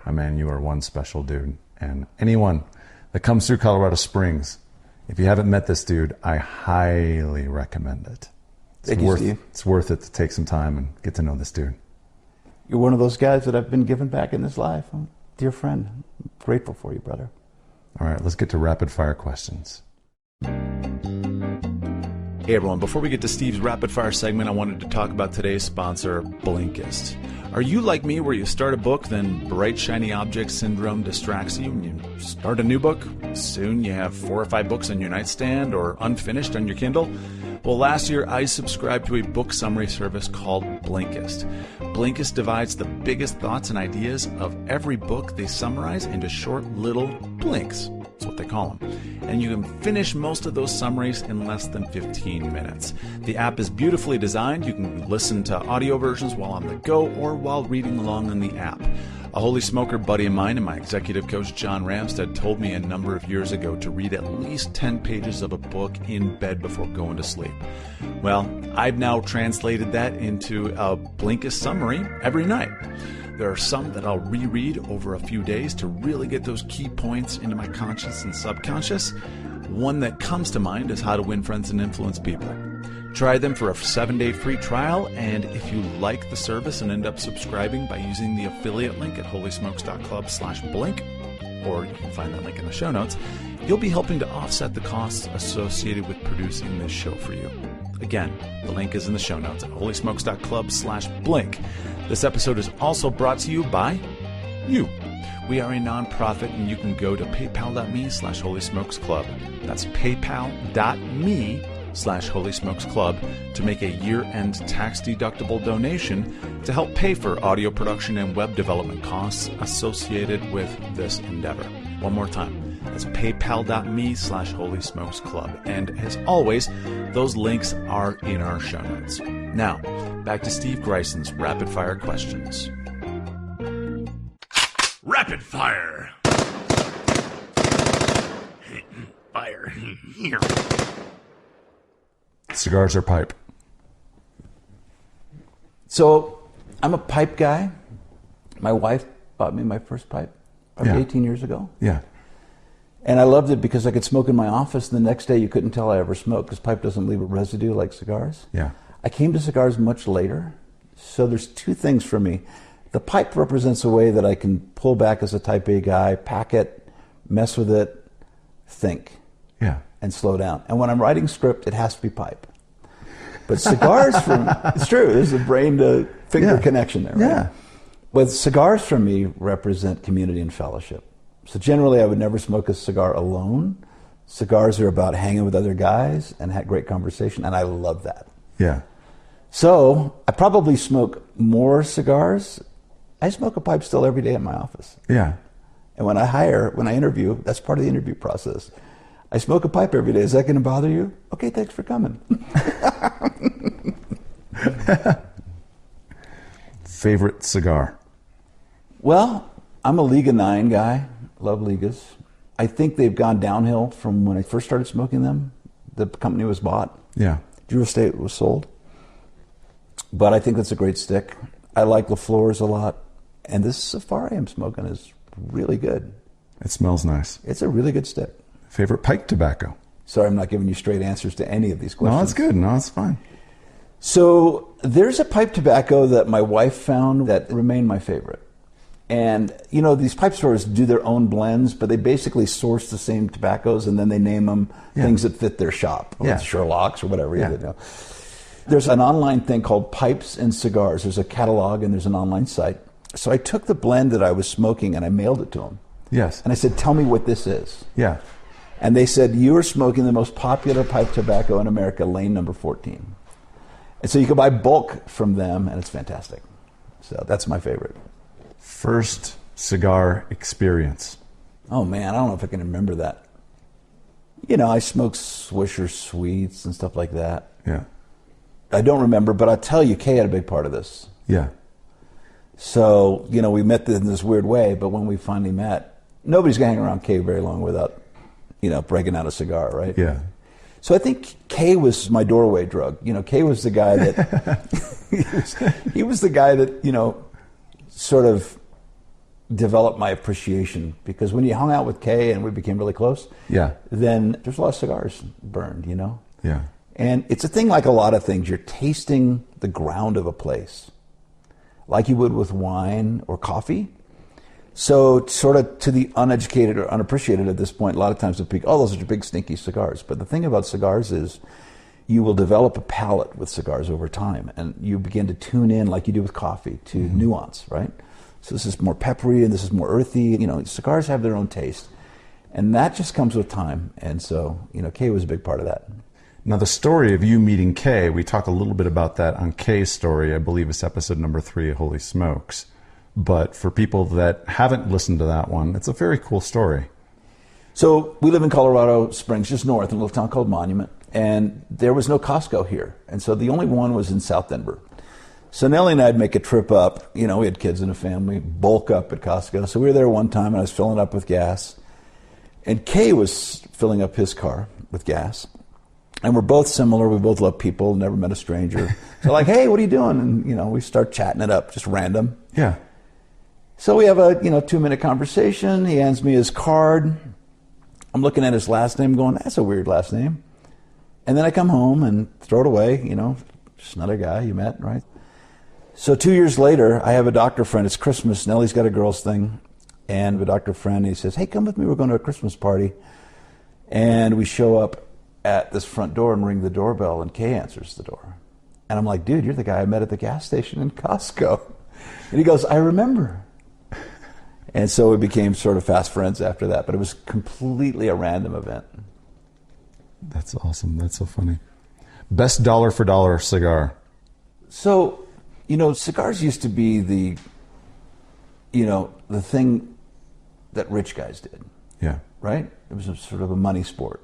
My man, you are one special dude. And anyone that comes through Colorado Springs, if you haven't met this dude, I highly recommend it. Thank you, Steve. It's worth it to take some time and get to know this dude. You're one of those guys that I've been giving back in this life. I'm a dear friend. I'm grateful for you, brother. All right, let's get to rapid fire questions. Hey everyone, before we get to Steve's rapid fire segment, I wanted to talk about today's sponsor, Blinkist. Are you like me where you start a book, then bright shiny object syndrome distracts you and you start a new book? Soon you have 4 or 5 books on your nightstand or unfinished on your Kindle? Well, last year I subscribed to a book summary service called Blinkist. Blinkist divides the biggest thoughts and ideas of every book they summarize into short little blinks. That's what they call them. And you can finish most of those summaries in less than 15 minutes. The app is beautifully designed. You can listen to audio versions while on the go or while reading along on the app. A Holy Smoker buddy of mine and my executive coach, John Ramstead, told me a number of years ago to read at least 10 pages of a book in bed before going to sleep. Well, I've now translated that into a Blinkist summary every night. There are some that I'll reread over a few days to really get those key points into my conscious and subconscious. One that comes to mind is How to Win Friends and Influence People. Try them for a 7-day free trial, and if you like the service and end up subscribing by using the affiliate link at holysmokes.club/blink, or you can find that link in the show notes, you'll be helping to offset the costs associated with producing this show for you. Again, the link is in the show notes at holysmokes.club/blink. This episode is also brought to you by you. We are a nonprofit, and you can go to paypal.me/holysmokesclub. That's paypal.me/holysmokesclub to make a year-end tax-deductible donation to help pay for audio production and web development costs associated with this endeavor. One more time. That's paypal.me/holysmokesclub. And as always, those links are in our show notes. Now, back to Steve Greisen's rapid fire questions. Rapid fire! Fire here. Cigars or pipe? So, I'm a pipe guy. My wife bought me my first pipe probably 18 years ago. Yeah. And I loved it because I could smoke in my office, and the next day you couldn't tell I ever smoked because pipe doesn't leave a residue like cigars. Yeah. I came to cigars much later. So there's 2 things for me. The pipe represents a way that I can pull back as a type A guy, pack it, mess with it, think, and slow down. And when I'm writing script, it has to be pipe. But cigars, it's true, there's a brain to finger connection there, right? Yeah. But cigars for me represent community and fellowship. So generally I would never smoke a cigar alone. Cigars are about hanging with other guys and have great conversation, and I love that. Yeah. So I probably smoke more cigars. I smoke a pipe still every day in my office. Yeah. And when I interview, that's part of the interview process. I smoke a pipe every day. Is that going to bother you? Okay, thanks for coming. Favorite cigar? Well, I'm a Liga 9 guy. Love Ligas. I think they've gone downhill from when I first started smoking them. The company was bought. Yeah. Drew Estate was sold. But I think that's a great stick. I like LaFleur's a lot. And this Safari I'm smoking is really good. It smells nice. It's a really good stick. Favorite pipe tobacco? Sorry, I'm not giving you straight answers to any of these questions. No, that's good. No, that's fine. So there's a pipe tobacco that my wife found that remained my favorite. And, you know, these pipe stores do their own blends, but they basically source the same tobaccos and then they name them things that fit their shop. Or Sherlock's or whatever. You know. There's an online thing called Pipes and Cigars. There's a catalog and there's an online site. So I took the blend that I was smoking and I mailed it to them. Yes. And I said, tell me what this is. Yeah. And they said, you are smoking the most popular pipe tobacco in America, lane number 14. And so you can buy bulk from them, and it's fantastic. So that's my favorite. First cigar experience? Oh, man, I don't know if I can remember that. You know, I smoked Swisher Sweets and stuff like that. Yeah. I don't remember, but I'll tell you, Kay had a big part of this. Yeah. So, you know, we met in this weird way, but when we finally met, nobody's going to hang around Kay very long without, you know, breaking out a cigar, right? Yeah. So I think K was my doorway drug. K was the guy that he was the guy that sort of developed my appreciation, because when you hung out with K and we became really close, then there's a lot of cigars burned, Yeah. And it's a thing like a lot of things. You're tasting the ground of a place, like you would with wine or coffee. So sort of to the uneducated or unappreciated at this point, a lot of times people, oh, those are big stinky cigars. But the thing about cigars is you will develop a palate with cigars over time, and you begin to tune in, like you do with coffee, to nuance, right? So this is more peppery and this is more earthy. Cigars have their own taste. And that just comes with time. And so, Kay was a big part of that. Now, the story of you meeting Kay, we talk a little bit about that on Kay's story. I believe it's episode number 3 of Holy Smokes. But for people that haven't listened to that one, it's a very cool story. So we live in Colorado Springs, just north, in a little town called Monument. And there was no Costco here. And so the only one was in South Denver. So Nelly and I'd make a trip up. We had kids in a family, bulk up at Costco. So we were there one time, and I was filling up with gas. And Kay was filling up his car with gas. And we're both similar. We both love people, never met a stranger. So like, hey, what are you doing? And, we start chatting it up, just random. Yeah. So we have a 2-minute conversation. He hands me his card. I'm looking at his last name going, that's a weird last name. And then I come home and throw it away, just another guy you met, right? So 2 years later, I have a doctor friend. It's Christmas. Nelly's got a girls' thing. And a doctor friend, he says, hey, come with me. We're going to a Christmas party. And we show up at this front door and ring the doorbell, and Kay answers the door. And I'm like, dude, you're the guy I met at the gas station in Costco. And he goes, I remember. And so we became sort of fast friends after that. But it was completely a random event. That's awesome. That's so funny. Best dollar for dollar cigar. So, cigars used to be the thing that rich guys did. Yeah. Right? It was sort of a money sport.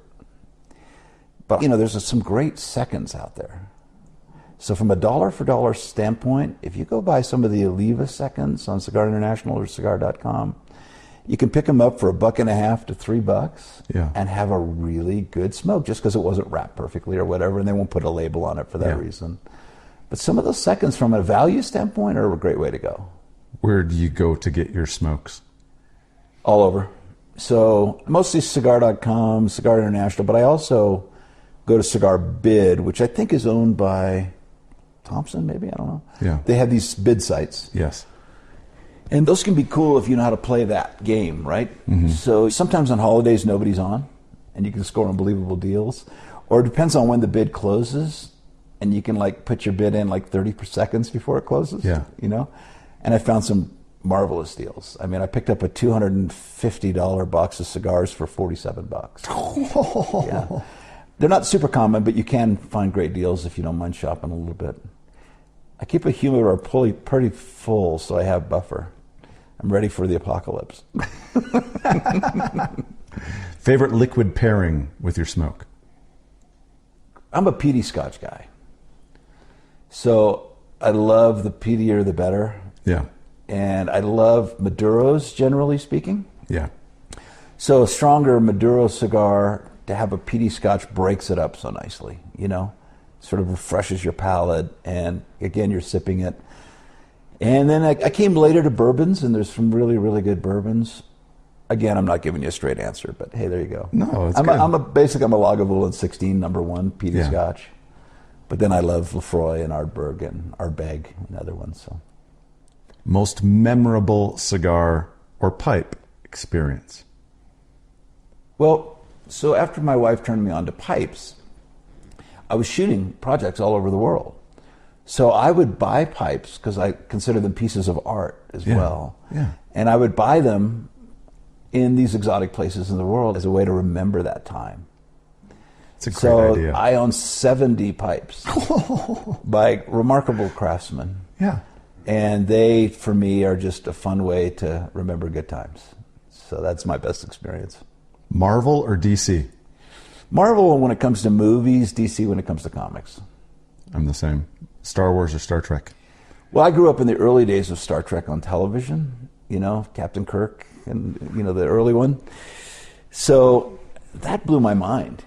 But, there's some great seconds out there. So from a dollar for dollar standpoint, if you go buy some of the Oliva seconds on Cigar International or cigar.com, you can pick them up for $1.50 to $3 and have a really good smoke, just because it wasn't wrapped perfectly or whatever, and they won't put a label on it for that reason. But some of those seconds from a value standpoint are a great way to go. Where do you go to get your smokes? All over. So mostly cigar.com, Cigar International, but I also go to Cigar Bid, which I think is owned by Thompson, maybe, I don't know. Yeah. They have these bid sites. Yes. And those can be cool if you know how to play that game, right? Mm-hmm. So sometimes on holidays nobody's on, and you can score unbelievable deals. Or it depends on when the bid closes, and you can put your bid in 30 seconds before it closes. Yeah. And I found some marvelous deals. I mean, I picked up a $250 box of cigars for $47. Yeah. They're not super common, but you can find great deals if you don't mind shopping a little bit. I keep a humidor pretty full, so I have buffer. I'm ready for the apocalypse. Favorite liquid pairing with your smoke? I'm a peaty Scotch guy. So I love the peatier the better. Yeah. And I love Maduros, generally speaking. Yeah. So a stronger Maduro cigar, to have a peaty Scotch, breaks it up so nicely, sort of refreshes your palate, and again, you're sipping it. And then I came later to bourbons, and there's some really, really good bourbons. Again, I'm not giving you a straight answer, but hey, there you go. No, it's I'm good. I'm a Lagavulin 16 #1 peaty Scotch. But then I love Lefroy and Ardbeg and other ones. So. Most memorable cigar or pipe experience? Well, so after my wife turned me on to pipes, I was shooting projects all over the world. So I would buy pipes because I consider them pieces of art as well. Yeah. And I would buy them in these exotic places in the world as a way to remember that time. It's a great idea. So I own 70 pipes by remarkable craftsmen. Yeah. And they, for me, are just a fun way to remember good times. So that's my best experience. Marvel or DC? Marvel when it comes to movies, DC when it comes to comics. I'm the same. Star Wars or Star Trek? Well, I grew up in the early days of Star Trek on television, Captain Kirk and, the early one. So that blew my mind.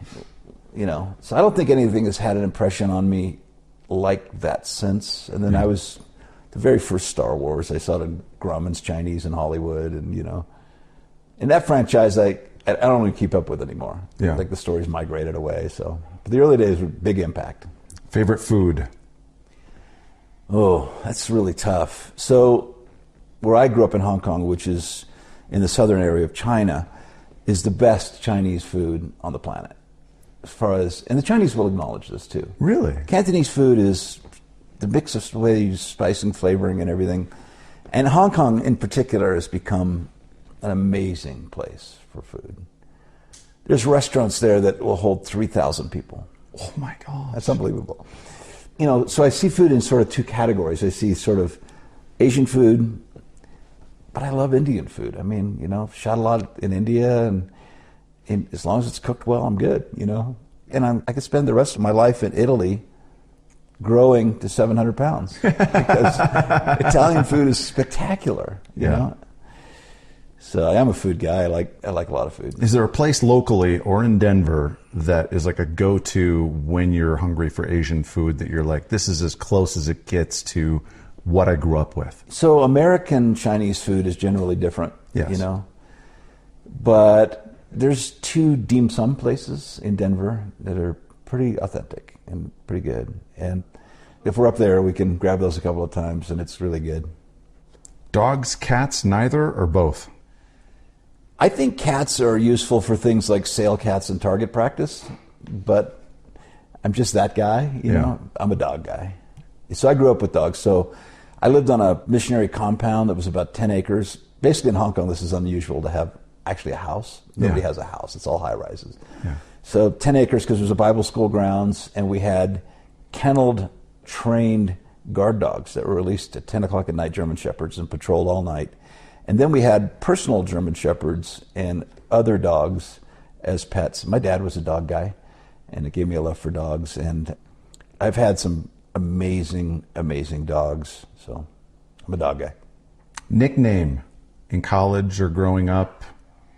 So I don't think anything has had an impression on me like that since. And then I was the very first Star Wars. I saw the Grauman's Chinese in Hollywood, and in that franchise, I don't really keep up with anymore. Yeah. Like the stories migrated away. So but the early days were big impact. Favorite food? Oh, that's really tough. So where I grew up in Hong Kong, which is in the southern area of China, is the best Chinese food on the planet. As far as, and the Chinese will acknowledge this too. Really? Cantonese food is the mix of the way they use spice and flavoring and everything. And Hong Kong in particular has become an amazing place for food. There's restaurants there that will hold 3,000 people. Oh my God. That's unbelievable. So I see food in sort of two categories. I see sort of Asian food, but I love Indian food. I mean, shot a lot in India, and as long as it's cooked well, I'm good, And I could spend the rest of my life in Italy growing to 700 pounds because Italian food is spectacular, you know? So I am a food guy. I like a lot of food. Is there a place locally or in Denver that is like a go-to when you're hungry for Asian food that you're like, this is as close as it gets to what I grew up with? So American Chinese food is generally different, yes. But there's 2 dim sum places in Denver that are pretty authentic and pretty good. And if we're up there, we can grab those a couple of times, and it's really good. Dogs, cats, neither, or both? I think cats are useful for things like sale cats and target practice, but I'm just that guy, you know. I'm a dog guy. So I grew up with dogs. So I lived on a missionary compound that was about 10 acres. Basically in Hong Kong, this is unusual to have actually a house. Nobody has a house. It's all high rises. Yeah. So 10 acres because it was a Bible school grounds, and we had kenneled, trained guard dogs that were released at 10 o'clock at night, German Shepherds, and patrolled all night. And then we had personal German Shepherds and other dogs as pets. My dad was a dog guy, and it gave me a love for dogs. And I've had some amazing, amazing dogs. So I'm a dog guy. Nickname in college or growing up?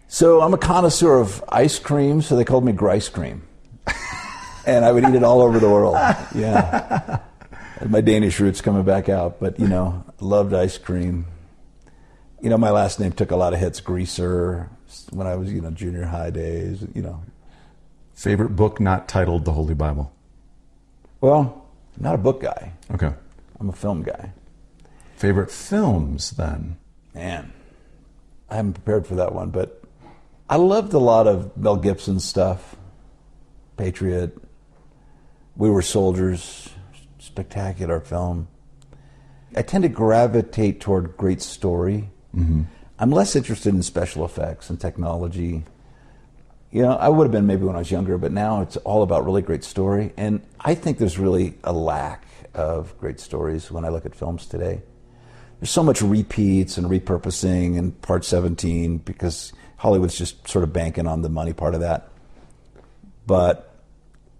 So I'm a connoisseur of ice cream, so they called me Greis cream. And I would eat it all over the world. Yeah. My Danish roots coming back out, but, loved ice cream. My last name took a lot of hits, Greaser, when I was, junior high days, Favorite book not titled The Holy Bible? Well, I'm not a book guy. Okay. I'm a film guy. Favorite films, then? Man, I haven't prepared for that one, but I loved a lot of Mel Gibson's stuff. Patriot, We Were Soldiers, spectacular film. I tend to gravitate toward great story. Mm-hmm. I'm less interested in special effects and technology. I would have been maybe when I was younger, but now it's all about really great story. And I think there's really a lack of great stories when I look at films today. There's so much repeats and repurposing and Part 17 because Hollywood's just sort of banking on the money part of that. But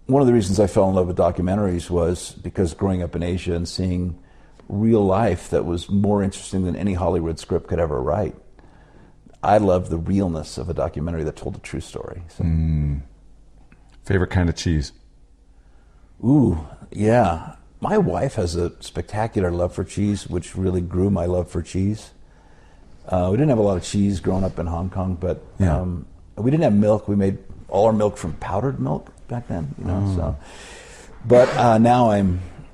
one of the reasons I fell in love with documentaries was because growing up in Asia and seeing real life that was more interesting than any Hollywood script could ever write. I love the realness of a documentary that told a true story. So. Favorite kind of cheese? Ooh, yeah. My wife has a spectacular love for cheese, which really grew my love for cheese. We didn't have a lot of cheese growing up in Hong Kong, but we didn't have milk. We made all our milk from powdered milk back then, So, but now I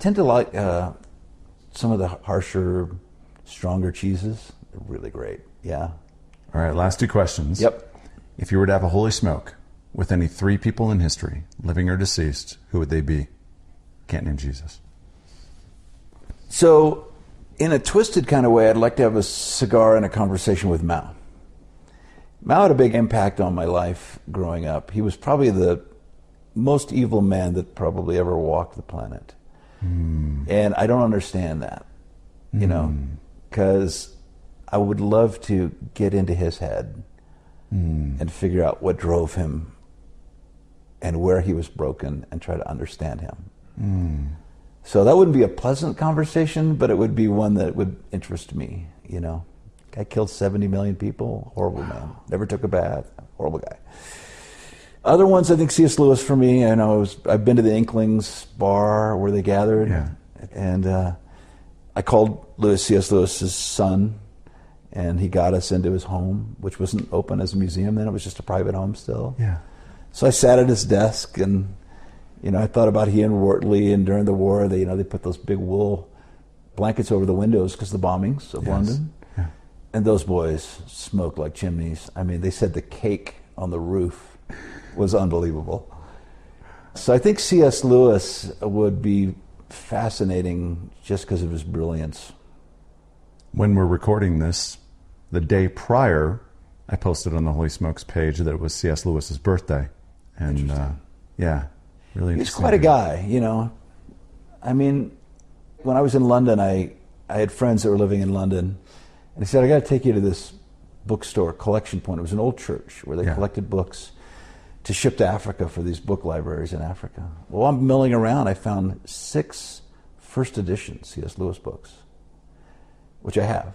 tend to like some of the harsher, stronger cheeses. They're really great. Yeah. All right, last 2 questions. Yep. If you were to have a holy smoke with any 3 people in history, living or deceased, who would they be? Can't name Jesus. So, in a twisted kind of way, I'd like to have a cigar and a conversation with Mao. Mao had a big impact on my life growing up. He was probably the most evil man that probably ever walked the planet. And I don't understand that, because I would love to get into his head and figure out what drove him and where he was broken and try to understand him. So that wouldn't be a pleasant conversation, but it would be one that would interest me, Guy killed 70 million people, horrible man. Never took a bath, horrible guy. Other ones, I think C.S. Lewis for me. I've been to the Inklings bar where they gathered, and I called C.S. Lewis's son, and he got us into his home, which wasn't open as a museum then; it was just a private home still. Yeah. So I sat at his desk, and I thought about he and Wortley, and during the war, they put those big wool blankets over the windows because of the bombings of London, and those boys smoked like chimneys. I mean, they said the cake on the roof was unbelievable. So I think C.S. Lewis would be fascinating just because of his brilliance. When we're recording this, the day prior, I posted on the Holy Smokes page that it was C.S. Lewis's birthday. And really interesting. He's quite a guy, I mean, when I was in London, I had friends that were living in London, and he said, I got to take you to this bookstore, Collection Point. It was an old church where they collected books to ship to Africa for these book libraries in Africa. Well, I'm milling around, I found 6 first edition C.S. Lewis books, which I have,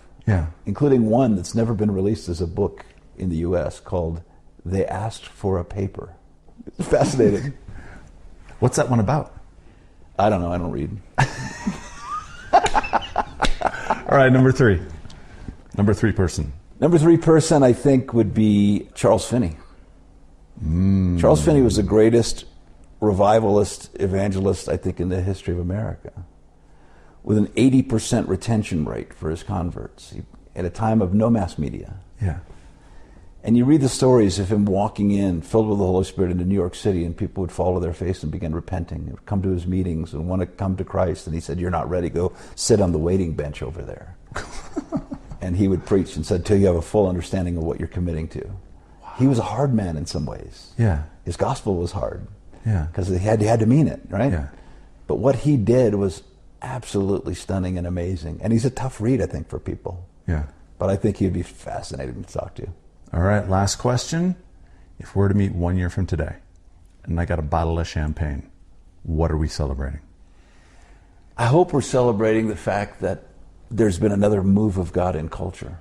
including one that's never been released as a book in the U.S. called They Asked for a Paper. It's fascinating. What's that one about? I don't know, I don't read. All right, number 3. Number 3 person. Number 3 person, I think, would be Charles Finney. Charles Finney was the greatest revivalist, evangelist, I think, in the history of America, with an 80% retention rate for his converts at a time of no mass media. Yeah. And you read the stories of him walking in, filled with the Holy Spirit, into New York City, and people would fall to their face and begin repenting, and come to his meetings and want to come to Christ. And he said, "You're not ready. Go sit on the waiting bench over there." And he would preach and said, "Till you have a full understanding of what you're committing to." Wow. He was a hard man in some ways. Yeah. His gospel was hard. Yeah. Because he had to mean it, right? Yeah. But what he did was absolutely stunning and amazing. And he's a tough read, I think, for people. Yeah. But I think he'd be fascinating to talk to. All right, last question. If we're to meet 1 year from today, and I got a bottle of champagne, what are we celebrating? I hope we're celebrating the fact that there's been another move of God in culture.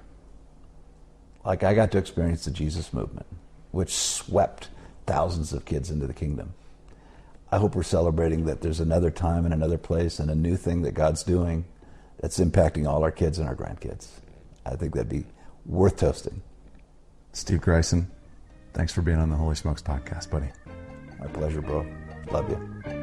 Like, I got to experience the Jesus movement, which swept thousands of kids into the kingdom. I hope we're celebrating that there's another time and another place and a new thing that God's doing that's impacting all our kids and our grandkids. I think that'd be worth toasting. Steve Greisen, thanks for being on the Holy Smokes podcast, buddy. My pleasure, bro. Love you.